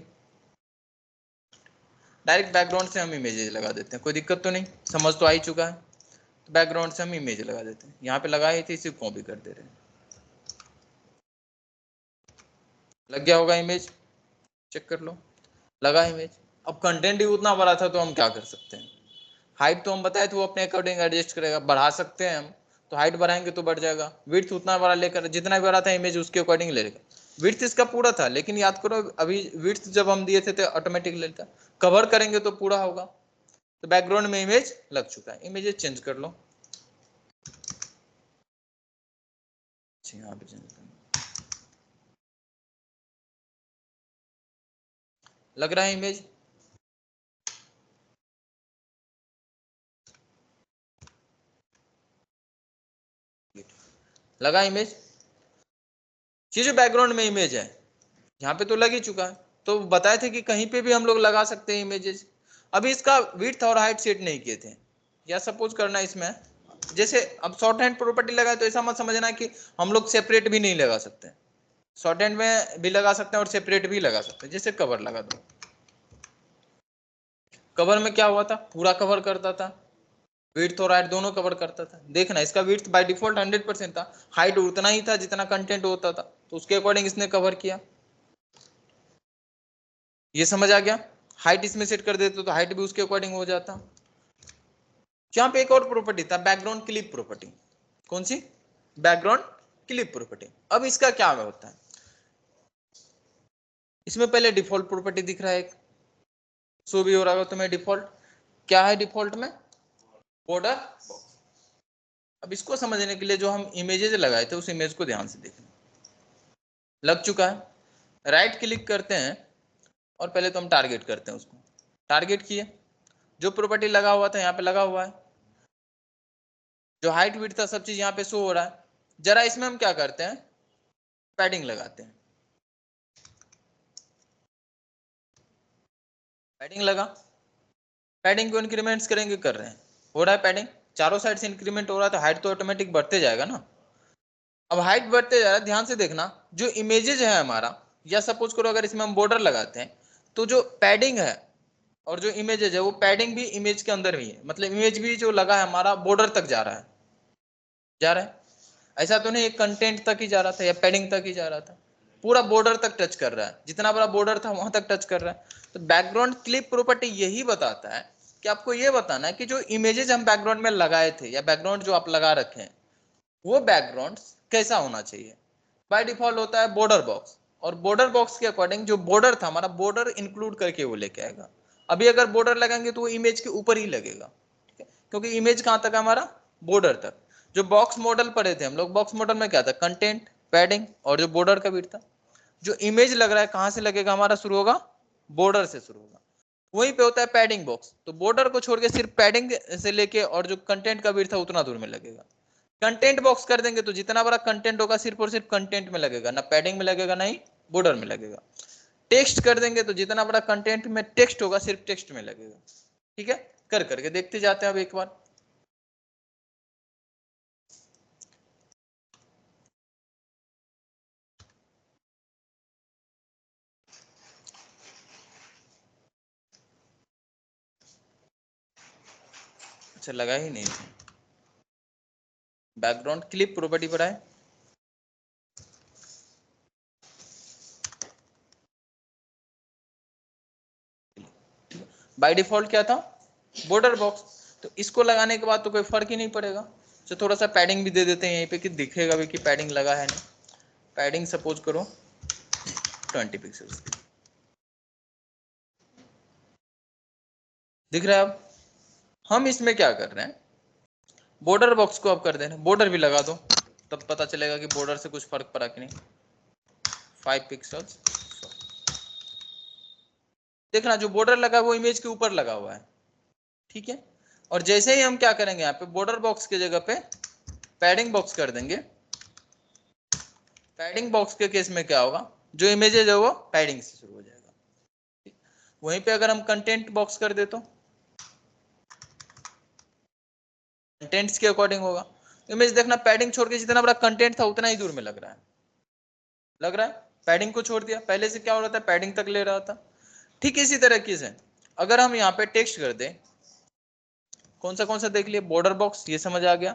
डायरेक्ट बैकग्राउंड से हम इमेजेस लगा देते हैं, कोई दिक्कत तो नहीं, समझ तो आ ही चुका है। तो बैकग्राउंड से हम इमेज लगा देते हैं, यहाँ पे लगाई थी इसी कॉपी कर दे रहे हैं। लग गया होगा इमेज, चेक कर लो, लगा इमेज। अब कंटेंट ही उतना बड़ा था तो हम क्या कर सकते हैं, हाइट तो हम बताए थे वो अपने अकॉर्डिंग एडजस्ट करेगा, बढ़ा सकते हैं हम, तो हाइट बढ़ाएंगे तो बढ़ जाएगा। विड्थ उतना बड़ा लेकर, जितना बड़ा था इमेज उसके अकॉर्डिंग ले लेगा। विड्थ इसका पूरा था, लेकिन याद करो अभी विड्थ जब हम दिए थे तो ऑटोमेटिक लेता, कवर करेंगे तो पूरा होगा। तो बैकग्राउंड में इमेज लग चुका है, इमेजेस चेंज कर लो। यहाँ पे चेंज कर, लग रहा है इमेज, लगा इमेज। ये जो बैकग्राउंड में इमेज है यहाँ पे तो लग ही चुका है, तो बताए थे कि कहीं पे भी हम लोग लगा सकते हैं इमेजेस। अभी इसका विड्थ और हाइट सेट नहीं किए थे, या सपोज करना इसमें जैसे अब शॉर्ट हैंड प्रॉपर्टी लगाए तो ऐसा मत समझना कि हम लोग सेपरेट भी नहीं लगा सकते, शॉर्ट हैंड में भी लगा सकते हैं और सेपरेट भी लगा सकते हैं। जैसे कवर लगा दो, कवर में क्या हुआ था, पूरा कवर करता था, विड्थ और हाइट दोनों कवर करता था। देखना इसका विड्थ बाय डिफॉल्ट 100% था, हाइट उतना ही था जितना कंटेंट होता था, तो उसके अकॉर्डिंग इसने कवर किया। ये समझ आ गया। हाइट इसमें सेट कर देते तो हाइट भी उसके अकॉर्डिंग हो जाता। यहाँ पे एक और प्रॉपर्टी था, बैकग्राउंड क्लिप प्रॉपर्टी। कौन सी? Background clip property. अब इसका क्या होता है, इसमें पहले डिफॉल्ट प्रॉपर्टी दिख रहा है एक, शो भी हो रहा होगा तुम्हें डिफॉल्ट। क्या है डिफॉल्ट में? Border box. अब इसको समझने के लिए जो हम इमेजेस लगाए थे उस इमेज को ध्यान से देखना। लग चुका है, राइट क्लिक करते हैं और पहले तो हम टारगेट करते हैं उसको। टारगेट किए, जो प्रॉपर्टी लगा हुआ था यहाँ पे लगा हुआ है, जो हाइट विड्थ था सब चीज यहाँ पे शो हो रहा है। जरा इसमें हम क्या करते हैं, पैडिंग लगाते हैं। पैडिंग लगा, पैडिंग को इंक्रीमेंट्स करेंगे, कर रहे हैं, हो रहा है पैडिंग, चारों साइड से इंक्रीमेंट हो रहा है तो हाइट तो ऑटोमेटिक बढ़ते जाएगा ना। अब हाइट बढ़ते जा रहा है, ध्यान से देखना, जो इमेजेज है हमारा, या सपोज करो अगर इसमें हम बॉर्डर लगाते हैं तो जो पैडिंग है और जो इमेजेज है वो पैडिंग भी इमेज के अंदर भी है, मतलब इमेज भी जो लगा है हमारा बॉर्डर तक जा रहा है, जा रहा है। ऐसा तो नहीं एक कंटेंट तक ही जा रहा था या पैडिंग तक ही जा रहा था, पूरा बॉर्डर तक टच कर रहा है, जितना बड़ा बॉर्डर था वहां तक टच कर रहा है। तो बैकग्राउंड क्लिप प्रॉपर्टी यही बताता है कि आपको ये बताना है कि जो इमेजेस हम बैकग्राउंड में लगाए थे या बैकग्राउंड जो आप लगा रखे हैं वो बैकग्राउंड कैसा होना चाहिए। बाय डिफॉल्ट होता है बॉर्डर बॉक्स, और बॉर्डर बॉक्स के अकॉर्डिंग जो बॉर्डर था हमारा, बॉर्डर इंक्लूड करके वो लेके आएगा। अभी अगर बॉर्डर लगाएंगे तो वो इमेज के ऊपर ही लगेगा, क्योंकि इमेज कहां तक है हमारा, बॉर्डर तक। जो बॉक्स मॉडल पढ़े थे हम लोग, बॉक्स मॉडल में क्या था, कंटेंट, पैडिंग और जो बॉर्डर का बिट था। जो इमेज लग रहा है कहां से लगेगा हमारा, शुरू होगा बॉर्डर से शुरू होगा, वहीं पे होता है पैडिंग बॉक्स। तो बॉर्डर को छोड़ के सिर्फ पैडिंग से लेके और जो कंटेंट का बिट था उतना दूर में लगेगा। कंटेंट बॉक्स कर देंगे तो जितना बड़ा कंटेंट होगा सिर्फ और सिर्फ कंटेंट में लगेगा, ना पैडिंग में लगेगा ना ही बॉर्डर में लगेगा। टेक्स्ट कर देंगे तो जितना बड़ा कंटेंट में टेक्स्ट होगा सिर्फ टेक्स्ट में लगेगा। ठीक है, कर करके देखते जाते हैं अब एक बार। अच्छा लगा ही नहीं, बैकग्राउंड क्लिप प्रॉपर्टी पर है। बाय डिफॉल्ट क्या था, बॉर्डर बॉक्स। तो इसको लगाने के बाद तो कोई फर्क ही नहीं पड़ेगा। तो थोड़ा सा पैडिंग भी दे देते हैं यहीं पे कि दिखेगा भी कि पैडिंग लगा है नहीं। पैडिंग सपोज करो 20 पिक्सल्स दिख रहा है। अब हम इसमें क्या कर रहे हैं, बॉर्डर बॉक्स को अब कर देना, बॉर्डर भी लगा दो, तब पता चलेगा कि बॉर्डर से कुछ फर्क पड़ा कि नहीं। 5 पिक्सल्स, देखना जो बॉर्डर लगा वो इमेज के ऊपर लगा हुआ है। ठीक है, और जैसे ही हम क्या करेंगे यहाँ पे बॉर्डर बॉक्स की जगह पे पैडिंग बॉक्स कर देंगे। पैडिंग बॉक्स के केस में क्या होगा, जो इमेजेज है वो पैडिंग से शुरू हो जाएगा। वहीं पे अगर हम कंटेंट बॉक्स कर दे तो कंटेंट्स के अकॉर्डिंग होगा। इमेज देखना, पैडिंग छोड़ के जितना बड़ा कंटेंट था उतना ही दूर में लग रहा है, लग रहा है। पैडिंग को छोड़ दिया, पहले से क्या हो रहा था, पैडिंग तक ले रहा था। ठीक इसी तरीके से अगर हम यहाँ पे टेक्स्ट कर दें, कौन सा देख लिए, बॉर्डर बॉक्स ये समझ आ गया,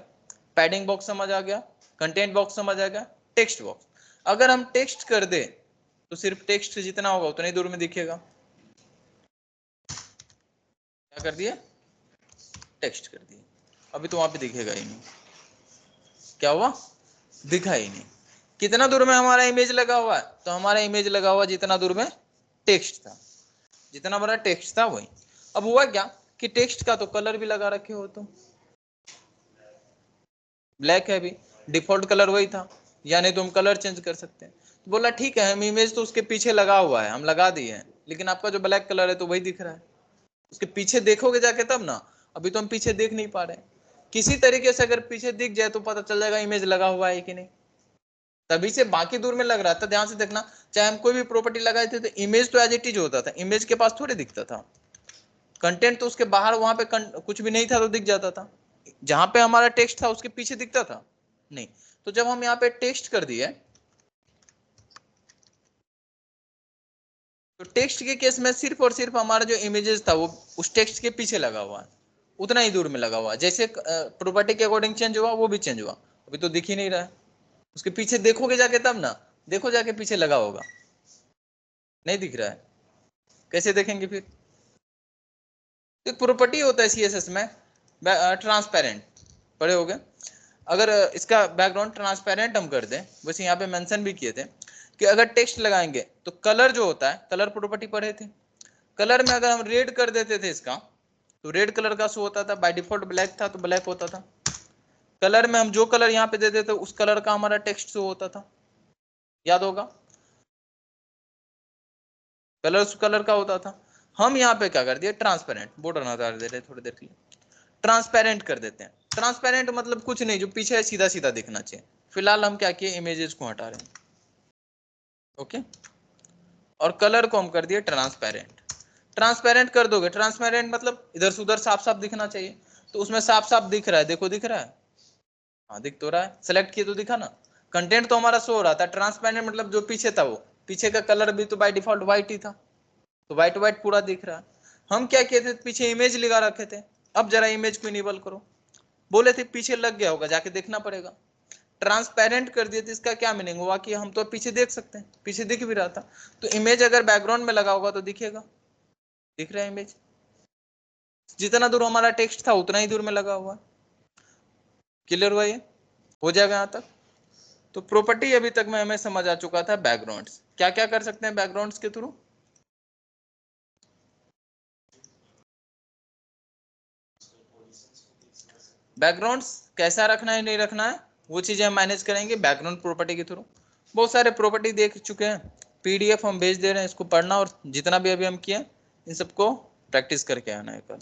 पैडिंग बॉक्स समझ आ गया, कंटेंट बॉक्स समझ आ गया, टेक्स्ट बॉक्स। अगर हम टेक्स्ट कर दे तो सिर्फ टेक्स्ट जितना होगा उतना ही दूर में दिखेगा। क्या कर दिए, टेक्स्ट कर दिए, अभी तो वहां पे दिखेगा ही नहीं। क्या हुआ, दिखा ही नहीं। कितना दूर में हमारा इमेज लगा हुआ है, तो हमारा इमेज लगा हुआ जितना दूर में टेक्स्ट था, जितना बड़ा टेक्स्ट था वही। अब हुआ क्या कि टेक्स्ट का तो कलर भी लगा रखे हो, तो ब्लैक है, अभी डिफॉल्ट कलर वही था, यानी तुम कलर चेंज कर सकते हैं। तो बोला ठीक है, हम इमेज तो उसके पीछे लगा हुआ है, हम लगा दिए हैं, लेकिन आपका जो ब्लैक कलर है तो वही दिख रहा है। उसके पीछे देखोगे जाके तब ना, अभी तो हम पीछे देख नहीं पा रहे। किसी तरीके से अगर पीछे दिख जाए तो पता चल जाएगा इमेज लगा हुआ है कि नहीं, तभी से बाकी दूर में लग रहा था। ध्यान से देखना, चाहे हम कोई भी प्रॉपर्टी लगाए थे तो इमेज तो एज इट इज होता था, इमेज के पास थोड़े दिखता था कंटेंट, तो उसके बाहर वहां पे कुछ भी नहीं था तो दिख जाता था। जहां पे हमारा टेक्स्ट था उसके पीछे दिखता था नहीं। तो जब हम यहाँ पे टेक्स्ट कर दिए तो टेक्स्ट के केस में सिर्फ और सिर्फ हमारा जो इमेजेस था वो उस टेक्स्ट के पीछे लगा हुआ है, उतना ही दूर में लगा हुआ है। जैसे प्रॉपर्टी के अकॉर्डिंग चेंज हुआ वो भी चेंज हुआ, अभी तो दिख ही नहीं रहा है। उसके पीछे देखोगे जाके तब ना, देखो जाके पीछे लगा होगा, नहीं दिख रहा है, कैसे देखेंगे फिर। तो एक प्रॉपर्टी होता है CSS में ट्रांसपेरेंट, पढ़े होगे। अगर इसका बैकग्राउंड ट्रांसपेरेंट हम कर दें, वैसे यहाँ पे मेंशन भी किए थे कि अगर टेक्स्ट लगाएंगे तो कलर जो होता है, कलर प्रॉपर्टी पढ़े थे, कलर में अगर हम रेड कर देते थे इसका तो रेड कलर का शो होता था, बाय डिफॉल्ट ब्लैक था तो ब्लैक होता था। कलर में हम जो कलर यहाँ पे दे देते उस कलर का हमारा टेक्स्ट शो होता था, याद होगा, कलर उस कलर का होता था। हम यहाँ पे क्या कर दिए, ट्रांसपेरेंट, बॉर्डर हटा दे रहे थोड़ी देर के लिए, ट्रांसपेरेंट कर देते हैं। ट्रांसपेरेंट मतलब कुछ नहीं, जो पीछे है सीधा सीधा दिखना चाहिए। फिलहाल हम क्या किए, इमेजेस को हटा रहे हैं, ओके। और कलर को हम कर दिए ट्रांसपेरेंट। ट्रांसपेरेंट कर दोगे, ट्रांसपेरेंट मतलब इधर से उधर साफ साफ दिखना चाहिए, तो उसमें साफ साफ दिख रहा है, देखो दिख रहा है, हाँ दिख तो रहा है, सेलेक्ट किए तो दिखा ना, कंटेंट तो हमारा शो हो रहा था। ट्रांसपेरेंट मतलब जो पीछे था वो पीछे का कलर भी तो बाय डिफॉल्ट व्हाइट ही था, तो व्हाइट व्हाइट पूरा दिख रहा है। हम क्या किए थे, पीछे इमेज लगा रखे थे। अब जरा इमेज को इनेबल करो, बोले थे पीछे लग गया होगा, जाके देखना पड़ेगा। ट्रांसपेरेंट कर दिए तो इसका क्या मीनिंग हुआ कि हम तो पीछे देख सकते हैं, पीछे दिख भी रहा था, तो इमेज अगर बैकग्राउंड में लगा होगा तो दिखेगा, दिख रहा है इमेज, जितना दूर हमारा टेक्स्ट था उतना ही दूर में लगा हुआ। क्लियर हुआ, ये हो जाएगा यहाँ तक। तो प्रॉपर्टी अभी तक में हमें समझ आ चुका था बैकग्राउंड्स, क्या क्या कर सकते हैं बैकग्राउंड्स के थ्रू। बैकग्राउंड्स कैसा रखना है नहीं रखना है वो चीजें हम मैनेज करेंगे बैकग्राउंड प्रॉपर्टी के थ्रू। बहुत सारे प्रॉपर्टी देख चुके हैं, PDF हम भेज दे रहे हैं, इसको पढ़ना और जितना भी अभी हम किए इन सबको प्रैक्टिस करके आना है कल।